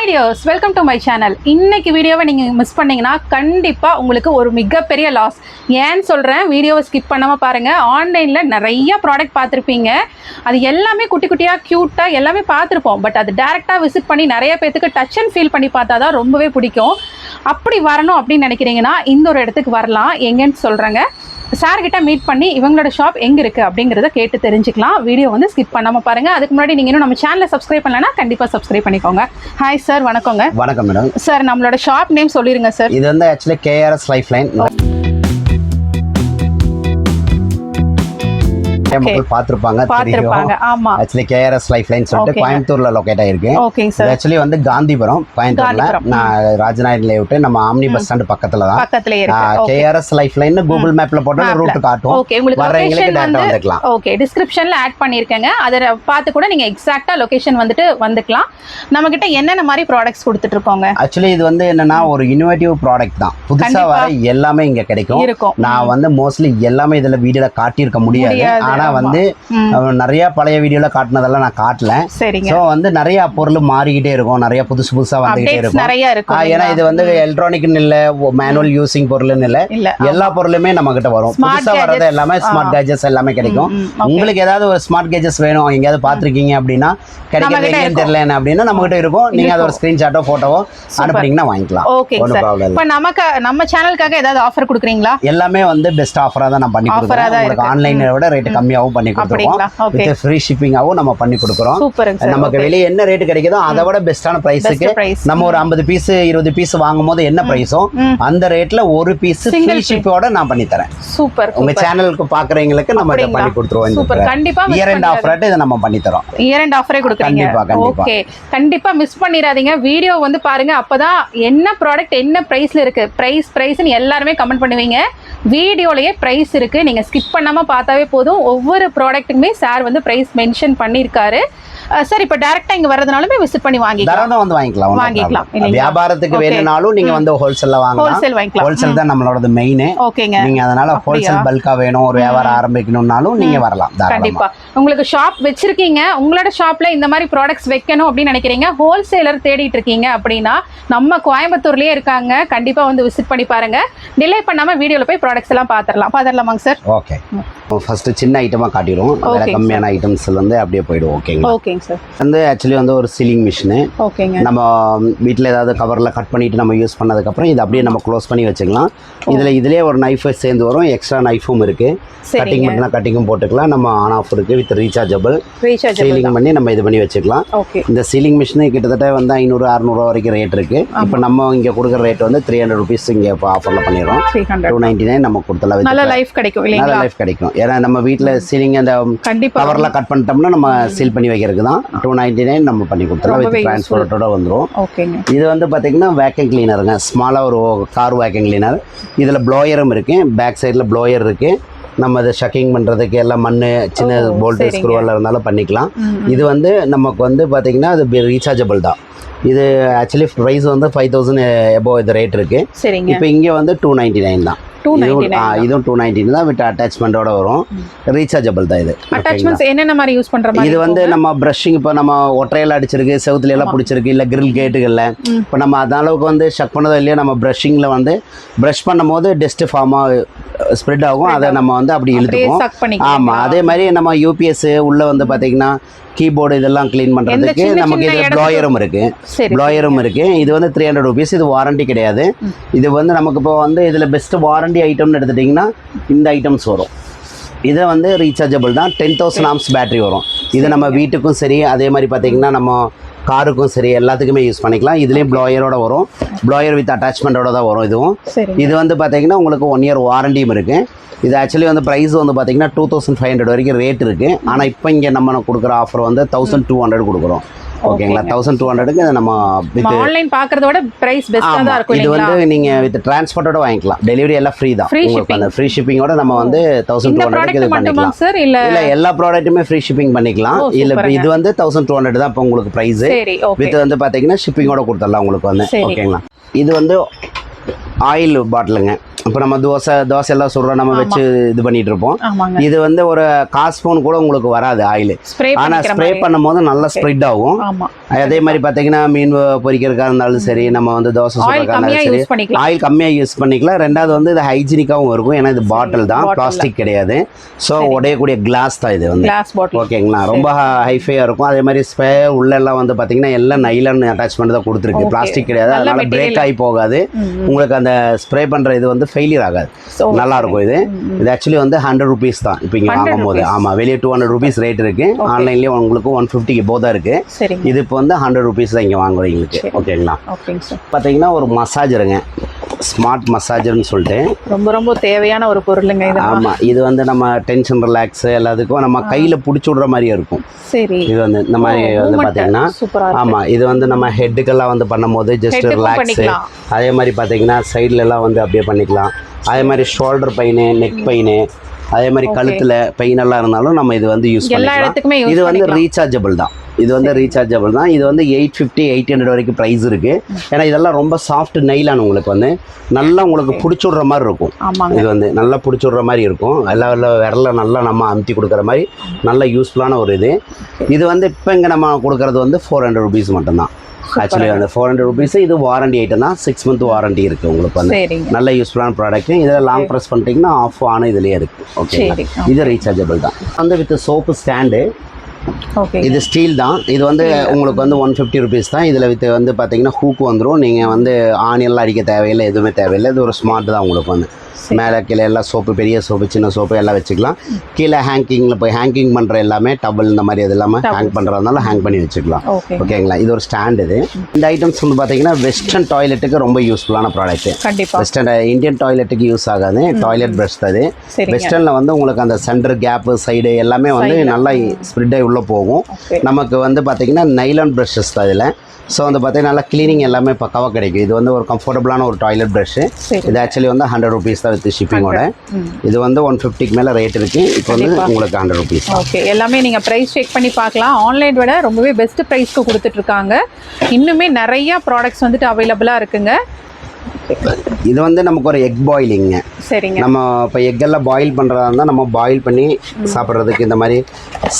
Tears, welcome to my channel. இன்னைக்கு வீடியோவை நீங்கள் மிஸ் பண்ணிங்கன்னா கண்டிப்பாக உங்களுக்கு ஒரு மிகப்பெரிய லாஸ். ஏன்னு சொல்கிறேன், வீடியோவை ஸ்கிப் பண்ணாமல் பாருங்கள். ஆன்லைனில் நிறைய ப்ராடக்ட் பார்த்துருப்பீங்க. அது எல்லாமே குட்டி குட்டியாக க்யூட்டாக எல்லாமே பார்த்துருப்போம். பட் அது டேரெக்டாக விசிட் பண்ணி நிறைய பேத்துக்கு டச் அண்ட் ஃபீல் பண்ணி பார்த்தா தான் ரொம்பவே பிடிக்கும். அப்படி வரணும் அப்படின்னு நினைக்கிறீங்கன்னா இந்த ஒரு இடத்துக்கு வரலாம். எங்கன்னு சொல்கிறேங்க. சார்கிட்ட மீட் பண்ணி இவங்களோட ஷாப் எங்கே இருக்குது அப்படிங்கிறத கேட்டு தெரிஞ்சுக்கலாம். வீடியோ வந்து ஸ்கிப் பண்ணாமல் பாருங்கள். அதுக்கு முன்னாடி நீங்கள் இன்னும் நம்ம சேனலை சப்ஸ்கிரைப் பண்ணலன்னா கண்டிப்பாக சப்ஸ்கிரைப் பண்ணிக்கோங்க. ஹாய் சார், வணக்கங்க. வணக்கம் மேடம். சார், நம்மளோட ஷாப் நேம் சொல்லிடுங்க சார். இது வந்து ஆக்சுவலி KRS லைஃப்லைன். மக்கள் பார்த்திருப்பாங்க. ஆமா, ஆக்சுவலி KRS லைஃப்லைன் சொல்லிட்டு கோயம்புத்தூர்ல லொகேட் ஆயிருக்கு. ஓகேங்க சார். ஆக்சுவலி வந்து காந்திபுரம் கோயம்புத்தூர்ல நான் ராஜநாயகன் லேஅவுட் நம்ம ஆம்னி பஸ் ஸ்டாண்ட் பக்கத்துல தான். பக்கத்துலயே இருக்கு. KRS லைஃப்லைன் கூகுள் மேப்ல போட்டா ரூட் காட்டும். ஓகே, உங்களுக்கு வரவங்களுக்கு லொகேஷன் டேரக்டா வந்துக்கலாம். ஓகே, டிஸ்கிரிப்ஷன்ல ஆட் பண்ணிருக்கேங்க. அத பார்த்து கூட நீங்க எக்ஸாக்ட்டா லொகேஷன் வந்துட்டு வந்துக்கலாம். நம்ம கிட்ட என்னென்ன மாதிரி ப்ராடக்ட்ஸ் கொடுத்துட்டு இருக்கோங்க. ஆக்சுவலி இது வந்து என்னன்னா ஒரு இன்னோவேட்டிவ் ப்ராடக்ட் தான். புதுசா வர எல்லாமே இங்க கிடைக்கும். நான் வந்து மோஸ்ட்லி எல்லாமே இதுல வீடியோல காட்டியிருக்க முடியாது. ஆனா வந்து நிறைய பழைய வீடியோல காட்டினதெல்லாம் நான் காட்டல. சோ வந்து நிறைய பொருள் மாறிக்கிட்டே இருக்கும், நிறைய புதுசு புதுசா வந்துகிட்டே இருக்கும். ஏன்னா இது வந்து எலக்ட்ரானிக்னு இல்ல, மேனுவல் யூசிங் பொருள்னு இல்ல, எல்லா பொருளுமே நம்ம கிட்ட வரும். புதுசா வர்றது எல்லாமே ஸ்மார்ட் கேஜெட்ஸ் எல்லாமே கிடைக்கும். உங்களுக்கு ஏதாவது ஒரு ஸ்மார்ட் கேஜெட்ஸ் வேணும், எங்கேயாவது பாத்துருக்கீங்க அப்படின்னா கிடைக்கிறது எங்கேன்னு தெரியல அப்படின்னா நம்ம கிட்ட இருக்கும். நீங்க அதை ஒரு ஸ்கிரீன்ஷாட்டோ போட்டோவோ அனுப்புனீங்கன்னா வாங்கிக்கலாம். ஒன்றும் ப்ராப்ளம் இல்லை. இப்போ நம்ம சேனலுக்காக ஏதாவது ஆஃபர் கொடுக்குறீங்களா? எல்லாமே வந்து பெஸ்ட் ஆஃபரா தான் நான் பண்ணி கொடுக்குறேன். உங்களுக்கு ஆன்லைனை விட ரேட் கம்மியாகவும் பண்ணி கொடுக்குறோம். வித் ஃப்ரீ ஷிப்பிங்காவும் நம்ம பண்ணி கொடுக்குறோம். நமக்கு வெளியே என்ன ரேட் கிடைக்குதோ அதை விட பெஸ்டான பிரைஸுக்கு நம்ம ஒரு 50 பீஸ் 20 பீஸ் வாங்கும் போது என்ன பிரைஸோ அந்த ரேட்ல ஒரு பீஸ் ஃப்ரீ ஷிப்போட நான் பண்ணி தரேன். சூப்பர். உங்க சேனலுக்கு பாக்குறவங்களுக்கு நம்ம இத பண்ணி கொடுத்துருவோம். சூப்பர். கண்டிப்பா இயர் எண்ட் ஆஃபர் ரேட் இத நம்ம பண்ணி தரோம். இயர் எண்ட் ஆஃபரே கொடுக்குறீங்க. ஓகே, கண்டிப்பா மிஸ் பண்ணிராதீங்க. வீடியோ வந்து பாருங்க, அப்பதான் என்ன ப்ராடக்ட் என்ன பிரைஸ்ல இருக்கு. பிரைஸ்னு எல்லாருமே கமெண்ட் பண்ணுவீங்க. வீடியோலயே பிரைஸ் இருக்கு, நீங்க ஸ்கிப் பண்ணாம பார்த்தாவே போதும். ஒவ்வொரு ப்ராடக்ட்டுக்குமே சார் வந்து பிரைஸ் மென்ஷன் பண்ணிருக்காரு. சார், இப்போ டைரக்டா இங்க வரதுனாலுமே விசிட் பண்ணி வாங்கிக்கலாம். வியாபாரத்துக்கு வேணும்னாலும் நீங்க வந்து ஹோல்சேல்ல வாங்கலாம். ஹோல்சேல் தான் நம்மளோட மெயின். ஓகேங்க. நீங்க அதனால ஹோல்சேல் பல்கா வேணும், ஒரு வியாபாரம் ஆரம்பிக்கணும்னாலும் நீங்க வரலாம். கண்டிப்பா. உங்களுக்கு ஷாப் வச்சிருக்கீங்க, உங்களோட ஷாப்ல இந்த மாதிரி ப்ராடக்ட்ஸ் வைக்கணும் அப்படின்னு நினைக்கிறீங்க, ஹோல்சேலர் தேடிட்டு இருக்கீங்க அப்படின்னா நம்ம கோயம்புத்தூர்லயே இருக்காங்க. கண்டிப்பா வந்து விசிட் பண்ணி பாருங்க. டிலே பண்ணாம வீடியோல போய் ப்ராடக்ட்ஸ் எல்லாம் பாத்திரலாமாங்க சார்? ஓகே, ஃபர்ஸ்ட் சின்ன ஐட்டமா காட்டிடுவோம். விலை கம்மியான ஐட்டம்ஸ்ல இருந்து அப்படியே போயிடுவோம். ஓகேங்க சார். வந்து ஆக்சுவலி வந்து ஒரு சீலிங் மிஷின். ஓகேங்க. நம்ம வீட்டில் ஏதாவது கவரில் கட் பண்ணிட்டு நம்ம யூஸ் பண்ணதுக்கப்புறம் இது அப்படியே நம்ம க்ளோஸ் பண்ணி வச்சுக்கலாம். இதுலேயே ஒரு நைஃப் சேர்ந்து வரும். எக்ஸ்ட்ரா நைஃபும் இருக்கு. கட்டிங் மட்டும்னா கட்டிங்கும் போட்டுக்கலாம். நம்ம ஆன் ஆஃப் இருக்கு வித் ரீசார்ஜபிள். சீலிங் பண்ணி நம்ம இது பண்ணி வச்சுக்கலாம். இந்த சீலிங் மிஷின் கிட்டத்தட்ட வந்து 500-600 வரைக்கும் ரேட் இருக்கு. இப்போ நம்ம இங்கே கொடுக்குற ரேட் வந்து 300 ருபீஸ் இங்கே இப்போ ஆஃபர்ல பண்ணிடுறோம். 299 நம்ம கொடுத்தலாம். நல்ல லைஃப் கிடைக்கும். நல்ல லைஃப் கிடைக்கும். ஏன்னா நம்ம வீட்டில் சீலிங் அந்த கவர்ல கட் பண்ணிட்டோம்னா நம்ம சீல் பண்ணி வைக்கிறதுக்கு தான் 299 நம்ம பண்ணி கொடுத்துலாம். வித் டிரான்ஸ்போர்ட்டோட வந்துடும். இது வந்து பார்த்தீங்கன்னா வேக்யூம் கிளீனருங்க. ஸ்மாலாக ஒரு கார் வேக்யூம் கிளீனர். இதில் ப்ளோயரும் இருக்கு. பேக் சைடில் ப்ளோயர் இருக்கு. நம்ம அதை ஷக்கிங் பண்ணுறதுக்கு எல்லாம் மண் சின்ன போல்ட்டு ஸ்க்ரூவெல்லாம் இருந்தாலும் பண்ணிக்கலாம். இது வந்து நமக்கு வந்து பார்த்தீங்கன்னா அது ரீசார்ஜபிள் தான். இது ஆக்சுவலி ப்ரைஸ் வந்து 5000 எபோவ் இது ரேட் இருக்கு. இப்போ இங்கே வந்து 299 தான். இதுவும் 299 தான் வித் அட்டாச்மெண்டோட வரும். ரீசார்ஜபிள் தான். இது அட்டாச்மெண்ட்ஸ் என்னென்ன மாதிரி யூஸ் பண்ற மாதிரி? இது வந்து நம்ம பிரஷிங் இப்போ நம்ம ஒற்றையில அடிச்சிருக்கு, செவுத்துல எல்லாம் பிடிச்சிருக்கு, இல்லை கிரில் கேட்டுகள்ல இப்போ நம்ம அந்த அளவுக்கு வந்து ஷக் பண்ணதோ இல்லையா, நம்ம பிரஷிங்கில் வந்து ப்ரஷ் பண்ணும் போது டஸ்ட் ஃபார்மாக ஸ்ப்ரெட் ஆகும். அதை நம்ம வந்து அப்படி இழுத்துப்போம். ஆமாம், அதே மாதிரி நம்ம யூபிஎஸ் உள்ள வந்து பார்த்தீங்கன்னா கீபோர்டு இதெல்லாம் கிளீன் பண்ணுறதுக்கு நமக்கு இதில் ப்ளோயரும் இருக்கு. இது வந்து 300 ருபீஸ். இது வாரண்டி கிடையாது. இது வந்து நமக்கு இப்போ வந்து இதில் பெஸ்ட் வாரண்டி ஐட்டம்னு எடுத்துட்டிங்கன்னா இந்த ஐட்டம்ஸ் வரும். இதை வந்து ரீசார்ஜபிள் தான். 10,000 ஆம்ஸ் பேட்டரி வரும். இது நம்ம வீட்டுக்கும் சரி, அதே மாதிரி பார்த்தீங்கன்னா நம்ம காருக்கும் சரி எல்லாத்துக்குமே யூஸ் பண்ணிக்கலாம். இதுலேயும் ப்ளோயரோட வரும். ப்ளோயர் வித் அட்டாச்மெண்ட்டோட தான் வரும். இதுவும் இது வந்து பார்த்தீங்கன்னா உங்களுக்கு 1 இயர் வாரண்டியும் இருக்குது. இது ஆக்சுவலி வந்து ப்ரைஸ் வந்து பார்த்தீங்கன்னா 2500 வரைக்கும் ரேட் இருக்குது. ஆனால் இப்போ இங்கே நம்ம கொடுக்குற ஆஃபர் வந்து 1200 கொடுக்குறோம். ஓகேங்களா? 1200க்கு நம்ம ஆன்லைன் பார்க்கறதோட பிரைஸ் பெஸ்டா தான் இருக்கும். இது வந்து நீங்க வித் டிரான்ஸ்போர்ட்டோட வாங்கிக்கலாம். டெலிவரி எல்லாம் ஃப்ரீ தான். உங்களுக்கு அந்த ஃப்ரீ ஷிப்பிங்கோட நம்ம வந்து 1200க்கு இது பண்ணிக்கலாம். இல்ல எல்லா ப்ராடக்ட்டுமே ஃப்ரீ ஷிப்பிங் பண்ணிக்கலாம். இல்ல இது வந்து 1200 தான் இப்போ உங்களுக்கு பிரைஸ். வித் வந்து பாத்தீங்கன்னா ஷிப்பிங்கோட கொடுத்துடலாம் உங்களுக்கு வந்து. ஓகேங்களா? இது வந்து ஆயில் பாட்டிலுங்க. இப்போ நம்ம தோசை எல்லாம் சுடுறோம், நம்ம வச்சு இது பண்ணிட்டு இருப்போம். ஆமாங்க. இது வந்து ஒரு கால் ஸ்பூன் கூட உங்களுக்கு வராது ஆயில். ஆனால் ஸ்ப்ரே பண்ணும்போது நல்லா ஸ்ப்ரெட் ஆகும். ஆமா. அதே மாதிரி பார்த்தீங்கன்னா மீன் பொரிக்கிறதுக்காக இருந்தாலும் சரி, நம்ம வந்து தோசை சுடுறதுக்காக இருந்தாலும் சரி, ஆயில் கம்மியாக யூஸ் பண்ணிக்கலாம். ரெண்டாவது வந்து இது ஹைஜீனிக்காகவும் இருக்கும், ஏன்னா இது பாட்டில் தான், பிளாஸ்டிக் கிடையாது. ஸோ உடையக்கூடிய கிளாஸ் தான் இது வந்து. ஓகேங்களா, ரொம்ப ஹைஃபையாக இருக்கும். அதே மாதிரி ஸ்ப்ரே உள்ளெல்லாம் வந்து பார்த்தீங்கன்னா எல்லாம் நைலான் அட்டாச்மெண்ட் தான் கொடுத்துருக்கு, பிளாஸ்டிக் கிடையாது. அதனால பிரேக் ஆகி போகாது. உங்களுக்கு அந்த ஸ்ப்ரே பண்ணுற இது வந்து ஃபெயிலியர் ஆகாது, நல்லா இருக்கும். இது ஆக்சுவலி வந்து 100 rupees தான் இப்போ இங்கே வாங்கும் போது. ஆமாம், வெளியே 200 rupees ரேட் இருக்கு, ஆன்லைன்லேயே உங்களுக்கு 150 போதா தான் இருக்கு. இது இப்போ வந்து 100 rupees தான் இங்கே வாங்குறீங்களுக்கு. ஓகேங்களா. பார்த்தீங்கன்னா ஒரு மசாஜருங்க, ஸ்மார்ட் மசாஜர்னு சொல்லிட்டு ரொம்ப ரொம்ப தேவையான ஒரு பொருளுங்க இது. ஆமாம், இது வந்து நம்ம டென்ஷன் ரிலாக்ஸ் எல்லாத்துக்கும் நம்ம கையில் பிடிச்சி விடுற மாதிரியே இருக்கும். சரி, இது வந்து இந்த மாதிரி வந்து பார்த்தீங்கன்னா ஆமாம், இது வந்து நம்ம ஹெட்டுக்கெல்லாம் வந்து பண்ணும்போது ஜஸ்ட் ரிலாக்ஸ். அதே மாதிரி பார்த்தீங்கன்னா சைட்ல எல்லாம் வந்து அப்படியே பண்ணிக்கலாம். அதே மாதிரி ஷோல்டர் பெயின், நெக் பெயின், அதே மாதிரி கழுத்தில் பெயின் எல்லாம் இருந்தாலும் நம்ம இது வந்து யூஸ் பண்ணிக்கலாம். இது வந்து ரீசார்ஜபிள் தான். இது வந்து ரீசார்ஜபிள் தான். இது வந்து 850 800 வரைக்கும் ப்ரைஸ் இருக்கு. ஏன்னா இதெல்லாம் ரொம்ப சாஃப்ட் நெயிலான, உங்களுக்கு வந்து நல்லா உங்களுக்கு பிடிச்சி விடுற மாதிரி இருக்கும். இது வந்து நல்லா பிடிச்சி விடுற மாதிரி இருக்கும். எல்லா விரல நல்லா நம்ம அமுத்தி கொடுக்குற மாதிரி நல்ல யூஸ்ஃபுல்லான ஒரு இது. இது வந்து இப்போ இங்கே நம்ம கொடுக்குறது வந்து 400 rupees மட்டும்தான். ஆக்சுவலி அந்த 400 rupees. இது வாரண்டி ஐட்டம் தான், 6 month வாரண்டி இருக்குது உங்களுக்கு வந்து. நல்ல யூஸ்ஃபுல்லான ப்ராடக்ட். இதில் லாங் ப்ரெஸ் பண்ணிட்டீங்கன்னா ஆஃப் ஆன இதுலேயே இருக்குது. ஓகே, இது ரீசார்ஜபிள் தான். வந்து வித் சோப்பு ஸ்டாண்டு. இது ஸ்டீல் தான். இது வந்து உங்களுக்கு வந்து 150 rupees தான். இதில் வித் வந்து பார்த்தீங்கன்னா ஹூக் வந்துடும். நீங்கள் வந்து ஆனியெல்லாம் அடிக்க தேவையில்லை, எதுவுமே தேவையில்லை. இது ஒரு ஸ்மார்ட் தான் உங்களுக்கு வந்து. மேலே கீழே எல்லாம் சோப்பு, பெரிய சோப்பு, சின்ன சோப்பு எல்லாம் வச்சுக்கலாம். கீழே ஹேங்கிங்கில் போய் ஹேங்கிங் பண்ணுற எல்லாமே டபுள் இந்த மாதிரி இது இல்லாமல் ஹேங் பண்ணுறதுனால ஹேங் பண்ணி வச்சுக்கலாம். ஓகேங்களா. இது ஒரு ஸ்டாண்ட். இது இந்த ஐட்டம்ஸ் வந்து பார்த்தீங்கன்னா வெஸ்டர்ன் டாய்லெட்டுக்கு ரொம்ப யூஸ்ஃபுல்லான ப்ராடக்ட். வெஸ்டர்ன் இந்தியன் டாய்லெட்டுக்கு யூஸ் ஆகாது, டாய்லெட் ப்ரஷ் அது. வெஸ்டர்னில் வந்து உங்களுக்கு அந்த சென்டர் கேப்பு சைடு எல்லாமே வந்து நல்லா ஸ்ப்ரெட் ஆகி உள்ளே போகும். நமக்கு வந்து பார்த்தீங்கன்னா நைலான் ப்ரஷஸ் தான் இதில். ஸோ வந்து பார்த்தீங்கன்னா நல்லா க்ளீனிங் எல்லாமே பக்காவாக கிடைக்கும். இது வந்து ஒரு கம்ஃபர்டபுளான ஒரு டாய்லெட் ப்ரஷ்ஷு. இது ஆக்சுவலி வந்து 100 rupees தான் வித் ஷிப்பிங்கோட. இது வந்து 150க்கு மேலே ரேட் இருக்குது. இப்போ வந்து உங்களுக்கு 100 rupees. ஓகே, எல்லாமே நீங்கள் ப்ரைஸ் செக் பண்ணி பார்க்கலாம். ஆன்லைன் விட ரொம்பவே பெஸ்ட் ப்ரைஸ்க்கு கொடுத்துட்ருக்காங்க. இன்னுமே நிறையா ப்ராடக்ட்ஸ் வந்துட்டு அவைலபிளாக இருக்குங்க. இது வந்து நமக்கு ஒரு எக் பாயிலிங்க. சரிங்க. நம்ம இப்போ எக்கெல்லாம் பாயில் பண்ணுறதா இருந்தால் நம்ம பாயில் பண்ணி சாப்பிட்றதுக்கு இந்த மாதிரி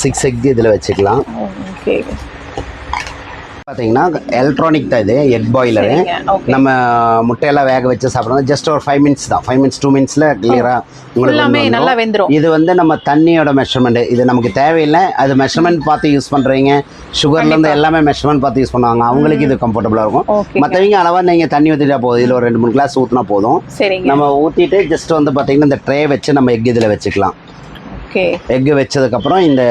6 egg இதில் வச்சுக்கலாம். ஓகே, பார்த்தீங்கன்னா எலக்ட்ரானிக் தான் இது, எக் பாய்லரு. நம்ம முட்டையெல்லாம் வேக வச்சு சாப்பிட்றது ஜஸ்ட் ஒரு 5 minutes தான். 5 minutes 2 minutesல கிளியராக உங்களுக்கு நல்லா வெந்துடும். இது வந்து நம்ம தண்ணியோட மெஷர்மெண்ட், இது நமக்கு தேவையில்லை. அது மெஷர்மெண்ட் பார்த்து யூஸ் பண்ணுறீங்க. சுகர்லேருந்து எல்லாமே மெஷர்மெண்ட் பார்த்து யூஸ் பண்ணுவாங்க, அவங்களுக்கு இது கம்ஃபர்டபுளாக இருக்கும். மற்றவங்க அளவாக நீங்கள் தண்ணி ஊற்றிட்டா போதும். இதில் ஒரு 2-3 கிளாஸ் ஊற்றினா போதும். நம்ம ஊற்றிட்டு ஜஸ்ட் வந்து பார்த்தீங்கன்னா இந்த ட்ரே வச்சு நம்ம எக் இதில் வச்சுக்கலாம். எக் வச்சதுக்கப்புறம் இந்த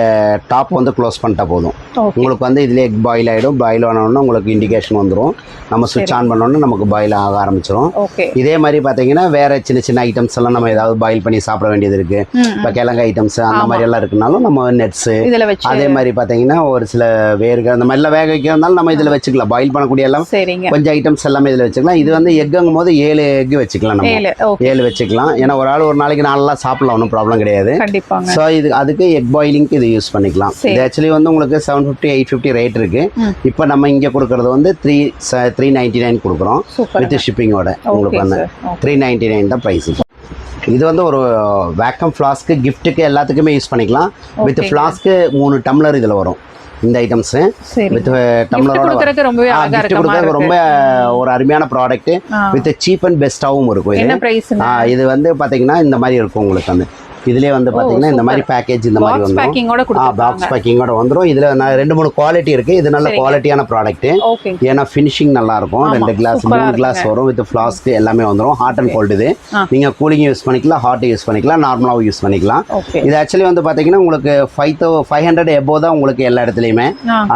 டாப் வந்து க்ளோஸ் பண்ணிட்டா போதும். உங்களுக்கு வந்து இதுலேயே எக் பாயில் ஆகிடும். பாயில் ஆனோன்னா உங்களுக்கு இண்டிகேஷன் வந்துடும். நம்ம சுவிட்ச் ஆன் பண்ணோன்னா நமக்கு பாயில் ஆக ஆரம்பிச்சிடும். இதே மாதிரி பார்த்தீங்கன்னா வேறு சின்ன சின்ன ஐட்டம்ஸ் எல்லாம் நம்ம ஏதாவது பாயில் பண்ணி சாப்பிட வேண்டியது இருக்குது. இப்போ கிழங்கு ஐட்டம்ஸ் அந்த மாதிரி எல்லாம் இருக்குனாலும் நம்ம நட்ஸு, அதே மாதிரி பார்த்தீங்கன்னா ஒரு சில வேர்கள் அந்த மாதிரிலாம் வேக வைக்கிறதுனால நம்ம இதில் வச்சுக்கலாம். பாயில் பண்ணக்கூடிய எல்லாம் கொஞ்சம் ஐட்டம்ஸ் எல்லாமே இதில் வச்சுக்கலாம். இது வந்து எக்குங்கும் போது 7 egg வச்சுக்கலாம். நம்ம 7 வச்சுக்கலாம். ஏன்னா ஒரு ஆள் ஒரு நாளைக்கு 4 சாப்பிடலாம், ஒன்றும் ப்ராப்ளம் கிடையாது. ஸோ இது அதுக்கு எக் பாயிலிங்க்கு இது யூஸ் பண்ணிக்கலாம். இது ஆக்சுவலி வந்து உங்களுக்கு 750 850 ரேட் இருக்கு. இப்போ நம்ம இங்கே கொடுக்கறது வந்து 399 கொடுக்குறோம் வித் ஷிப்பிங்கோட. உங்களுக்கு வந்து 399 தான் ப்ரைஸ். இது வந்து ஒரு வேக்கம் ஃப்ளாஸ்க்கு, கிஃப்ட்டுக்கு எல்லாத்துக்குமே யூஸ் பண்ணிக்கலாம். வித் ஃப்ளாஸ்க்கு 3 டம்ளர் இதில் வரும். இந்த ஐட்டம்ஸ் வித் டம்ளரோட ரொம்ப ஒரு அருமையான ப்ராடக்ட். வித் சீப் அண்ட் பெஸ்ட்டாகவும் இருக்கும். இது வந்து பார்த்தீங்கன்னா இந்த மாதிரி இருக்கும் உங்களுக்கு வந்து. இதுலேயே வந்து பார்த்தீங்கன்னா இந்த மாதிரி பேக்கேஜ் இந்த மாதிரி வந்துடும். பாக்ஸ் பேக்கிங்கோட வந்துடும். இதில் 2-3 குவாலிட்டி இருக்குது. இது நல்ல குவாலிட்டியான ப்ராடக்ட்டு. ஏன்னா ஃபினிஷிங் நல்லாயிருக்கும். 2 கிளாஸ் 3 கிளாஸ் வரும் வித் ஃப்ளாஸ்க்கு எல்லாமே வந்துடும். Hot and cold. இது நீங்கள் கூலிங் யூஸ் பண்ணிக்கலாம், ஹாட் யூஸ் பண்ணிக்கலாம், நார்மலாகவும் யூஸ் பண்ணிக்கலாம். இது ஆக்சுவலி வந்து பார்த்தீங்கன்னா உங்களுக்கு 500 எபோவ் தான் உங்களுக்கு எல்லா இடத்துலையுமே.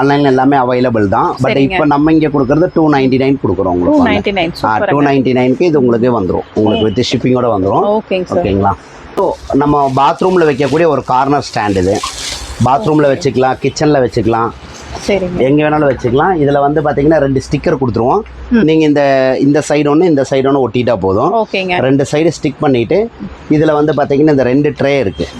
ஆன்லைனில் எல்லாமே அவைலபிள் தான். பட் இப்போ நம்ம இங்கே கொடுக்குறது 299 கொடுக்குறோம் உங்களுக்கு. 299க்கு இது உங்களுக்கு வந்துடும். உங்களுக்கு வித் ஷிப்பிங்கோட வந்துடும். ஓகேங்களா. நம்ம பாத்ரூமில் வைக்கக்கூடிய ஒரு கார்னர் ஸ்டாண்ட். இது பாத்ரூமில் வச்சுக்கலாம், கிச்சனில் வச்சுக்கலாம், எங்கே வேணாலும் வச்சுக்கலாம். இதில் வந்து பார்த்தீங்கன்னா 2 ஸ்டிக்கர் கொடுத்துருவோம். நீங்கள் இந்த சைடு ஒன்று இந்த சைடு ஒன்று ஒட்டிட்டா போதும். 2 சைடு ஸ்டிக் பண்ணிவிட்டு இதில் வந்து பார்த்தீங்கன்னா இந்த 2 ட்ரே இருக்குது.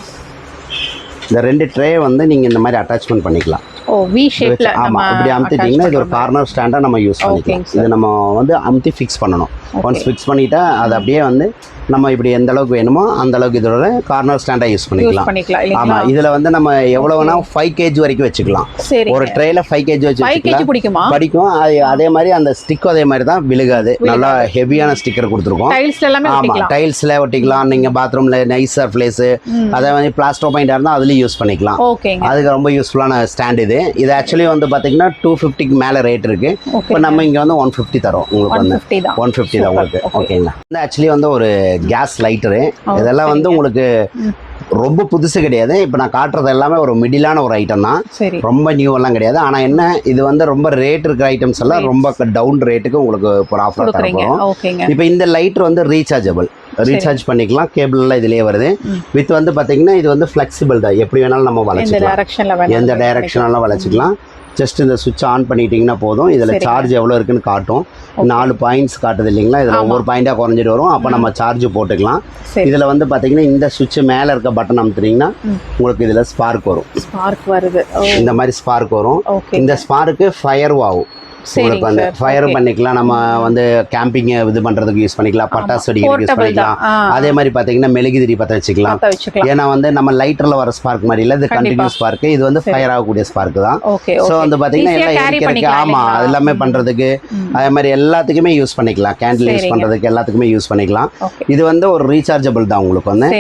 இந்த 2 ட்ரே வந்து நீங்கள் இந்த மாதிரி அட்டாச்மெண்ட் பண்ணிக்கலாம். ஓ வி ஷேப்ல ஆமா இப்படி அமுத்திட்டீங்கன்னா இது ஒரு கார்னர் ஸ்டாண்டா நம்ம யூஸ் பண்ணிக்கலாம். இது நம்ம வந்து அமுத்தி ஃபிக்ஸ் பண்ணணும். ஒன்ஸ் ஃபிக்ஸ் பண்ணிட்டா அது அப்படியே வந்து நம்ம இப்படி எந்த அளவுக்கு வேணுமோ அந்த அளவுக்கு இதோட கார்னர் ஸ்டாண்டா யூஸ் பண்ணிக்கலாம். ஆமா இதுல வந்து நம்ம எவ்வளவு வேணா 5 kg வரைக்கும் வச்சுக்கலாம். ஒரு ட்ரேல 5 kg வச்சு வச்சுக்கலாம். படிக்கும் அதே மாதிரி அந்த ஸ்டிக் அதே மாதிரி தான் விழுகாது. நல்லா ஹெவியான ஸ்டிக்கர் கொடுத்துருக்கோம். ஆமா டைல்ஸ்ல ஒட்டிக்கலாம். நீங்க பாத்ரூம்ல நைஸ் சர்ஃபேஸ் அதே மாதிரி பிளாஸ்டர் பெயிண்டா இருந்தா அதுலயும் யூஸ் பண்ணிக்கலாம். அதுக்கு ரொம்ப யூஸ்ஃபுல்லான ஸ்டாண்ட் இது. இது ஆக்சுவலி வந்து பாத்தீங்கன்னா 250க்கு மேல ரேட் இருக்கு. இப்போ நம்ம இங்க வந்து 150 தரோம் உங்களுக்கு. வந்து 150 தான் உங்களுக்கு. ஓகேங்களா. இது ஆக்சுவலி வந்து ஒரு கேஸ் லைட்டரு. இதெல்லாம் வந்து உங்களுக்கு ரொம்ப புதுசு கிடையாது. இப்போ நான் காட்டுறது எல்லாமே ஒரு மிடிலான ஒரு ஐட்டம் தான். ரொம்ப நியூ எல்லாம் கிடையாது. ஆனால் என்ன இது வந்து ரொம்ப ரேட் இருக்கிற ஐட்டம்ஸ் எல்லாம் ரொம்ப டவுன் ரேட்டுக்கு உங்களுக்கு ஒரு ஆஃபர் தரப்போம். இப்போ இந்த லைட்டர் வந்து ரீசார்ஜபிள். ரீசார்ஜ் பண்ணிக்கலாம். கேபிள்லாம் இதுலேயே வருது. வித் வந்து பார்த்தீங்கன்னா இது வந்து ஃப்ளெக்சிபிள் தான். எப்படி வேணாலும் நம்ம வளைச்சிக்கலாம். எந்த டைரக்ஷனெல்லாம் வளைச்சிக்கலாம். ஜஸ்ட் இந்த சுவிட்ச் ஆன் பண்ணிட்டீங்கன்னா போதும். இதில் சார்ஜ் எவ்வளோ இருக்குன்னு காட்டும். 4 பாயிண்ட்ஸ் காட்டுது இல்லைங்களா. இதில் ஒவ்வொரு பாயிண்டாக குறைஞ்சிட்டு வரும். அப்போ நம்ம சார்ஜ் போட்டுக்கலாம். இதில் வந்து பார்த்தீங்கன்னா இந்த சுவிட்ச் மேலே இருக்க பட்டன் அமுத்துனீங்கன்னா உங்களுக்கு இதில் ஸ்பார்க் வரும். இந்த மாதிரி ஸ்பார்க் வரும். இந்த ஸ்பார்க்கு ஃபயர் ஆகும். உங்களுக்கு வந்து ஃபயர் பண்ணிக்கலாம். நம்ம வந்து கேம்பிங் இது பண்றதுக்கு யூஸ் பண்ணிக்கலாம். பட்டாசு வெடிக்கிறதுக்கு யூஸ் பண்ணிக்கலாம். அதே மாதிரி பாத்தீங்கன்னா மெழுகுதிரி பற்ற வச்சுக்கலாம். ஏன்னா வந்து நம்ம லைட்டர்ல வர ஸ்பார்க் மாதிரி இல்ல, இது கண்டினியூஸ் ஸ்பார்க். இது வந்து ஃபயர் ஆகக்கூடிய ஸ்பார்க் தான். ஸோ வந்து பாத்தீங்கன்னா எல்லாம் எரிக்கிறதுக்கு ஆமா அது எல்லாமே பண்றதுக்கு அதே மாதிரி எல்லாத்துக்குமே யூஸ் பண்ணிக்கலாம். கேண்டில் யூஸ் பண்றதுக்கு எல்லாத்துக்குமே யூஸ் பண்ணிக்கலாம். இது வந்து ஒரு ரீசார்ஜபிள் தான் உங்களுக்கு வந்து.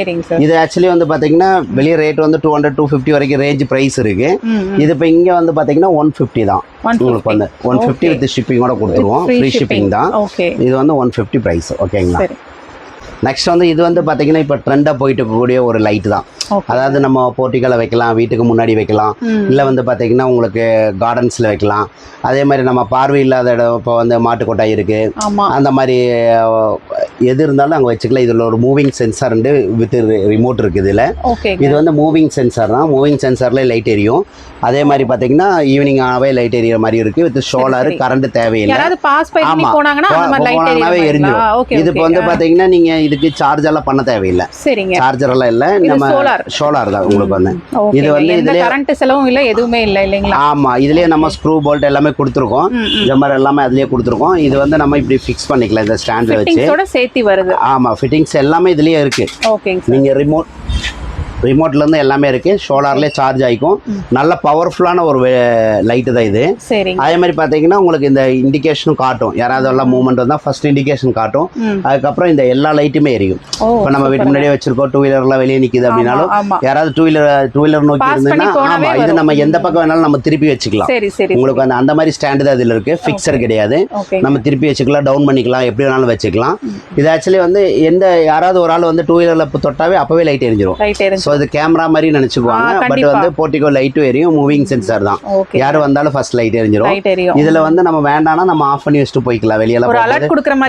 இது ஆக்சுவலி வந்து பாத்தீங்கன்னா வெளியே ரேட் வந்து 200-250 வரைக்கும் ரேஞ்ச் பிரைஸ் இருக்கு. இது இப்போ இங்க வந்து பாத்தீங்கன்னா 150 தான் உங்களுக்கு வந்து. 150 வித் ஷிப்பிங்கோட கொடுத்துருவோம். ஃப்ரீ ஷிப்பிங் தான். இது வந்து 150 பிரைஸ். ஓகேங்களா. நெக்ஸ்ட் வந்து இது வந்து பார்த்தீங்கன்னா இப்போ ட்ரெண்டாக போயிட்டு இருக்கக்கூடிய ஒரு லைட் தான். அதாவது நம்ம போர்ட்டிக்கலை வைக்கலாம், வீட்டுக்கு முன்னாடி வைக்கலாம், இல்லை வந்து பார்த்தீங்கன்னா உங்களுக்கு கார்டன்ஸில் வைக்கலாம். அதே மாதிரி நம்ம பார்வை இல்லாத இடம் இப்போ வந்து மாட்டு கொட்டாய் இருக்குது, அந்த மாதிரி எது இருந்தாலும் அங்கே வச்சுக்கலாம். இதில் ஒரு மூவிங் சென்சார் வித் ரிமோட் இருக்குது. இதில் இது வந்து மூவிங் சென்சார் தான். மூவிங் சென்சார்லேயே லைட் எரியும். அதே மாதிரி பார்த்தீங்கன்னா ஈவினிங் ஆகவே லைட் எரியிற மாதிரி இருக்குது. வித் சோலார் கரண்ட் தேவையில்லை. ஆமாம் போனாங்கன்னாவே எரிஞ்சிடும். இது இப்போ வந்து பார்த்தீங்கன்னா நீங்கள் இதுக்கு சார்ஜ் எல்லாம் பண்ண தேவையில்லை. சார்ஜர் எல்லாம் இல்லை, நம்ம சோலார் தான் உங்களுக்கு வந்து. இது வந்து இதுலயே கரண்ட் செலவும் இல்லை, எதுவுமே இல்லை இல்லைங்களா. ஆமா இதுலயே நம்ம ஸ்க்ரூ போல்ட் எல்லாமே கொடுத்துருக்கோம். இந்த மாதிரி எல்லாமே அதுலயே கொடுத்துருக்கோம். இது வந்து நம்ம இப்படி ஃபிக்ஸ் பண்ணிக்கலாம் இந்த ஸ்டாண்ட்ல வச்சு. சேர்த்து வருது. ஆமா ஃபிட்டிங்ஸ் எல்லாமே இதுலயே இருக்கு. நீங்க ரிமோட்ல இருந்து எல்லாமே இருக்கு. சோலார்லேயே சார்ஜ் ஆகிக்கும். நல்ல பவர்ஃபுல்லான ஒரு லைட்டு தான் இது. அதே மாதிரி பார்த்தீங்கன்னா உங்களுக்கு இந்த இண்டிகேஷனும் காட்டும். யாராவது எல்லாம் மூவ்மெண்ட் வந்தால் ஃபர்ஸ்ட் இண்டிகேஷன் காட்டும். அதுக்கப்புறம் இந்த எல்லா லைட்டுமே எரியும். இப்போ நம்ம வீட்டு முன்னாடியே வச்சிருக்கோம், 2 வீலர்லாம் வெளியே நிற்கிது அப்படின்னாலும் யாராவது டூ வீலர் நோக்கி இருந்தீங்கன்னா ஆமா இது நம்ம எந்த பக்கம் வேணாலும் நம்ம திருப்பி வச்சுக்கலாம். உங்களுக்கு அந்த மாதிரி ஸ்டாண்டு தான் இதில் இருக்கு. ஃபிக்ஸர் கிடையாது. நம்ம திருப்பி வச்சுக்கலாம், டவுன் பண்ணிக்கலாம், எப்படி வேணாலும் வச்சுக்கலாம். இது ஆக்சுவலி வந்து யாராவது ஒரு ஆள் வந்து 2 வீலர்ல தொட்டாவே அப்பவே லைட் எரிஞ்சிடும். ஸோ இது கேமரா மாதிரி நினைச்சுக்குவாங்க. பட் வந்து போர்ட்டிகோ லைட்டும் எரியும். மூவிங் சென்சார் தான். யாரு வந்தாலும் ஃபர்ஸ்ட் லைட் எரிஞ்சிடும். இதுல வந்து நம்ம வேண்டாம்னா நம்ம ஆஃப் பண்ணி வச்சுட்டு போய்க்கலாம். வெளியெல்லாம்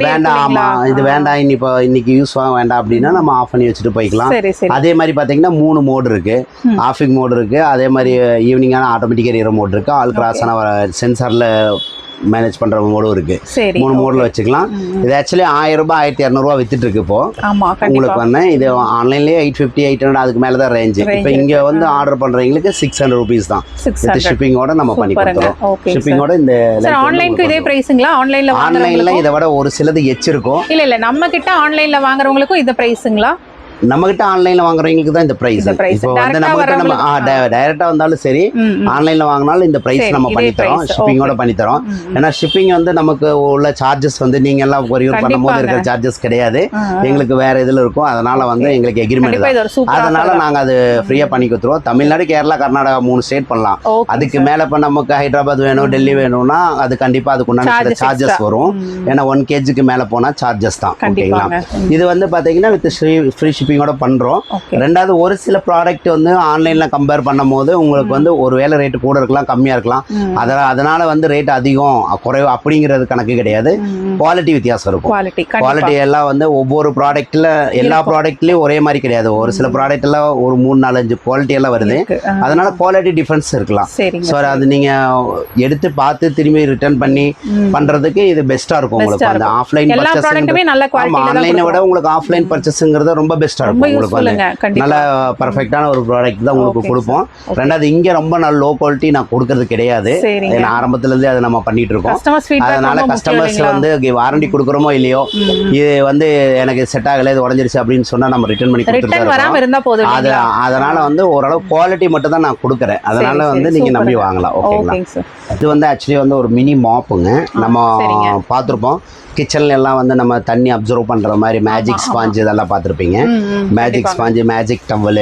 வேண்டாம், ஆமா இது வேண்டாம் இன்னைக்கு யூஸ் ஆக வேண்டாம் அப்படின்னா நம்ம ஆஃப் பண்ணி வச்சுட்டு போய்க்கலாம். அதே மாதிரி பாத்தீங்கன்னா 3 மோடு இருக்கு. ஆஃபிங் மோடு இருக்கு. அதே மாதிரி ஈவினிங்கான ஆட்டோமேட்டிக் எரியற மோடு இருக்கு. ஆல் கிராஸான சென்சார்ல மேனேஜ் பண்ற மோடும் இருக்கு. 3 மோட்ல வச்சுக்கலாம். இது ஆக்சுவலி 1000 ரூபாய் 1200 ரூபாய் வித்துட்டு இருக்கு இப்போ. உங்களுக்கு வந்து இது ஆன்லைன்லயே 850 800 அதுக்கு மேல தான் ரேஞ்ச். இப்போ இங்க வந்து ஆர்டர் பண்றவங்களுக்கு 600 rupees தான். இது ஷிப்பிங்கோட நம்ம பண்ணி கொடுத்துறோம். ஷிப்பிங்கோட இந்த ஆன்லைனுக்கு இதே பிரைஸ்ங்களா? ஆன்லைன்ல இதை விட ஒரு சிலது எச்சிருக்கும். இல்ல நம்ம கிட்ட ஆன்லைன்ல வாங்குறவங்களுக்கும் இந்த பிரைஸ்ங்களா? நம்ம கிட்ட ஆன்லைன்ல வாங்குறவங்களுக்கு தான் இந்த பிரைஸ். இப்போ வந்து நம்ம டைரக்டா வந்தாலும் சரி, ஆன்லைன்ல வாங்கினாலும் இந்த பிரைஸ் நம்ம பண்ணி தரோம். ஷிப்பிங்கோட பண்ணி தரோம். ஏன்னா ஷிப்பிங் வந்து நமக்கு உள்ள சார்ஜஸ் வந்து நீங்க எல்லாம் கொரியர் பண்ணும்போது இருக்கிற சார்ஜஸ் கிடையாது. எங்களுக்கு வேற இதுல இருக்கும். அதனால வந்து எங்களுக்கு எக்ரிமெண்ட் தான். அதனால நாங்க அது ஃப்ரீயா பண்ணி கொடுத்துருவோம். தமிழ்நாடு, கேரளா, கர்நாடகா 3 ஸ்டேட் பண்ணலாம். அதுக்கு மேல இப்ப நமக்கு ஹைதராபாத் வேணும், டெல்லி வேணும்னா அது கண்டிப்பா அதுக்குண்டான சார்ஜஸ் வரும். ஏன்னா 1 kgக்கு மேல போனா சார்ஜஸ் தான். ஓகேங்களா. இது வந்து பாத்தீங்கன்னா வித் ஃப்ரீ ஷிப்பிங்கோட பண்றோம். ரெண்டாவது ஒரு சில ப்ராடக்ட் வந்து ஆன்லைன்ல கம்பேர் பண்ணும்போது உங்களுக்கு வந்து ஒருவேளை ரேட் கூட இருக்கலாம், கம்மியா இருக்கலாம். அதனால வந்து ரேட் அதிகம் குறைவு அப்படிங்கிறது கணக்கு கிடையாது. குவாலிட்டி வித்தியாசம் இருக்கும். குவாலிட்டி எல்லாம் வந்து ஒவ்வொரு ப்ராடக்ட்ல எல்லா ப்ராடக்ட்லயும் ஒரே மாதிரி கிடையாது. ஒரு சில ப்ராடக்ட் எல்லாம் ஒரு 3-4-5 குவாலிட்டி எல்லாம் வருது. அதனால குவாலிட்டி டிஃபரன்ஸ் இருக்கலாம். ஸோ அது நீங்க எடுத்து பார்த்து திரும்பி ரிட்டர்ன் பண்ணி பண்றதுக்கு இது பெஸ்டா இருக்கும். உங்களுக்கு அந்த ஆஃப்லைன் பர்ச்சேசிங் ஆன்லைனை விட உங்களுக்கு ஆஃப்லைன் பர்ச்சேசிங்கிறது ரொம்ப பெஸ்டா பெஸ்ட்டாக ரொம்ப இருக்கும் உங்களுக்கு வந்து யூஸ்ஃபுல்லுங்க கண்டிப்பா. நல்ல பர்ஃபெக்டான ஒரு ப்ராடக்ட் தான் உங்களுக்கு கொடுப்போம். ரெண்டாவது இங்கே ரொம்ப நல்ல லோ குவாலிட்டி நான் கொடுக்கறது கிடையாது. சரிங்க. ஏன்னா ஆரம்பத்துலேருந்தே அதை நம்ம பண்ணிட்டு இருக்கோம். கஸ்டமர்ஸ் ஃபீட்பேக் அதனால கஸ்டமர்ஸ் வந்து வாரண்டி கொடுக்குறோமோ இல்லையோ, இது வந்து எனக்கு செட் ஆகலை, இது உடஞ்சிருச்சு அப்படின்னு சொன்னால் நம்ம ரிட்டர்ன் பண்ணி ரிட்டர்ன் கொடுத்துட்டு வராம இருந்தா போதும் அது இல்லைங்களா? அதனால வந்து ஓரளவு குவாலிட்டி மட்டும் தான் நான் கொடுக்குறேன். அதனால சரி, வந்து சரி, நீங்க நம்பி சூப்பருங்க. வாங்கலாம். ஓகேங்களா? ஓகேங்க சார். இது வந்து ஆக்சுவலி வந்து ஒரு மினி மாப்புங்க. நம்ம சரிங்க. பார்த்துருப்போம் கிச்சன்ல எல்லாம் வந்து நம்ம தண்ணி அப்சர்வ் பண்ற மாதிரி மேஜிக் ஸ்பாஞ்ச் இதெல்லாம் பார்த்துருப்பீங்க. மேஜிக் ஸ்பாஞ்ச், மேஜிக் டவல்,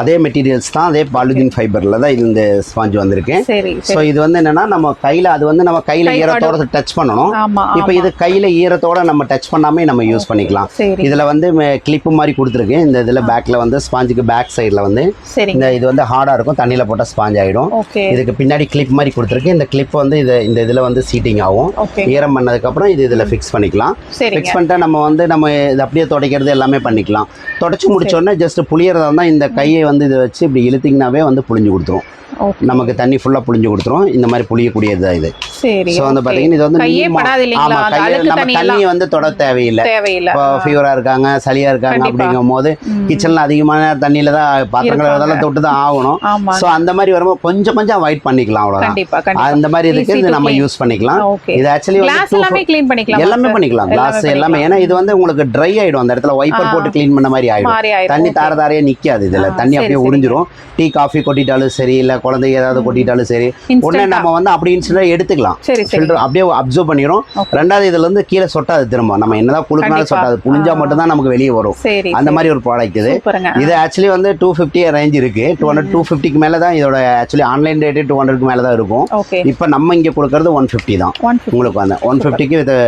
அதே மெட்டீரியல்ஸ் தான், அதே பாலிதீன் ஃபைபர்ல தான் இந்த ஸ்பாஞ்ச் வந்திருக்கு. சரி ஸோ இது வந்து என்னன்னா நம்ம கையில அது வந்து நம்ம கையில ஈரத்தோட டச் பண்ணணும். ஆமா இப்போ இது கையில ஈரத்தோட நம்ம டச் பண்ணாமே நம்ம யூஸ் பண்ணிக்கலாம். சரி இதுல வந்து கிளிப்பு மாதிரி கொடுத்துருக்கு. இந்த இதுல பேக்ல வந்து ஸ்பாஞ்சுக்கு பேக் சைடுல வந்து சரிங்க. இந்த இது வந்து ஹார்டா இருக்கும், தண்ணியில போட்டா ஸ்பாஞ்ச் ஆயிடும். ஓகே இதுக்கு பின்னாடி கிளிப் மாதிரி கொடுத்துருக்கு. இந்த கிளிப் வந்து இந்த இதுல வந்து சீட்டிங் ஆகும். ஓகே ஈரம் பண்ணதுக்கு அப்புறம் இது இதுல ஃபிக்ஸ் பண்ணிக்கலாம். சரிங்க. ஃபிக்ஸ் பண்ணிட்டா நம்ம வந்து நம்ம இது அப்படியே துடைக்கிறது எல்லாமே பண்ணிக்கலாம். தொடச்சி முடிச்ச உடனே ஜஸ்ட் புளியறதா இருந்தால் இந்த கையை வந்து இதை வச்சு இப்படி இழுத்தீங்கன்னாவே வந்து புளிஞ்சு கொடுத்துரும். ஓகே நமக்கு தண்ணி ஃபுல்லா புளிஞ்சு கொடுத்துரும். இந்த மாதிரி புளியக்கூடியது தான் இது. சரி ஸோ வந்து பார்த்தீங்கன்னா இது வந்து கையே படாது இல்லைங்களா? ஆமா, அந்த கையை அழுக்கு நம்ம தண்ணி தண்ணி எல்லாம் வந்து தொட தேவையில்லை. தேவையில்லை. இப்போ ஃபீவரா இருக்காங்க, சளியா இருக்காங்க கண்டிப்பா. அப்படிங்கும் போது கிச்சன்ல அதிகமான தண்ணியில தான் பாத்திரங்கள் இதெல்லாம் தொட்டு தான் ஆகணும். ஆமா ஸோ அந்த மாதிரி வரும்போது கொஞ்சம் கொஞ்சம் அவாய்ட் பண்ணிக்கலாம், அவ்வளோதான். கண்டிப்பா கண்டிப்பா. அந்த மாதிரி இதுக்கு Easy இது to நம்ம clean. யூஸ் பண்ணிக்கலாம். ஓகே. இது ஆக்சுவலி கிளாஸ் எல்லாமே க்ளீன் பண்ணிக்கலாம். எல்லாமே பண்ணிக்கலாம். கிளாஸ் எல்லாமே, ஏன்னா இது வந்து உங்களுக்கு ட்ரை ஆயிடும். அந்த இடத்துல வைப்பர் போட்டு க்ளீன் பண்ண மாதிரி ஆயிடும். மாறி ஆயிடும். தண்ணி தார தாரையே நிக்காது. இதுல தண்ணி அப்படியே உறிஞ்சிரும். டீ காஃபி கொட்டிட்டாலும் சரி, இல்ல குழந்தைங்க ஏதாவது கொட்டிட்டாலும் சரி, உடனே நம்ம வந்து அப்படி இன்ஸ்டன்ட் எடுத்துக்கலாம். சரி சரி. ஃபில்டர் அப்படியே அப்சர்வ் பண்ணிரும். ரெண்டாவது இதுல இருந்து கீழே சொட்டாது. திரும்ப நம்ம என்னதான் குளுக்கினாலும் சொட்டாது. புளிஞ்சா மட்டும் தான் நமக்கு வெளியே வரும். சரி அந்த மாதிரி ஒரு ப்ராடக்ட் இது. சூப்பருங்க. இது ஆக்சுவலி வந்து 250 ரேஞ்ச் இருக்கு. 250க்கு மேல தான் இதோட ஆக்சுவலி ஆன்லைன் ரேட் 200க்கு மேல தான் இருக்கும். ஓகே. இப்போ நம்ம இங்க கொடுக்கறது 150 தான். 150. உங்களுக்கு வந்து 150க்கு இது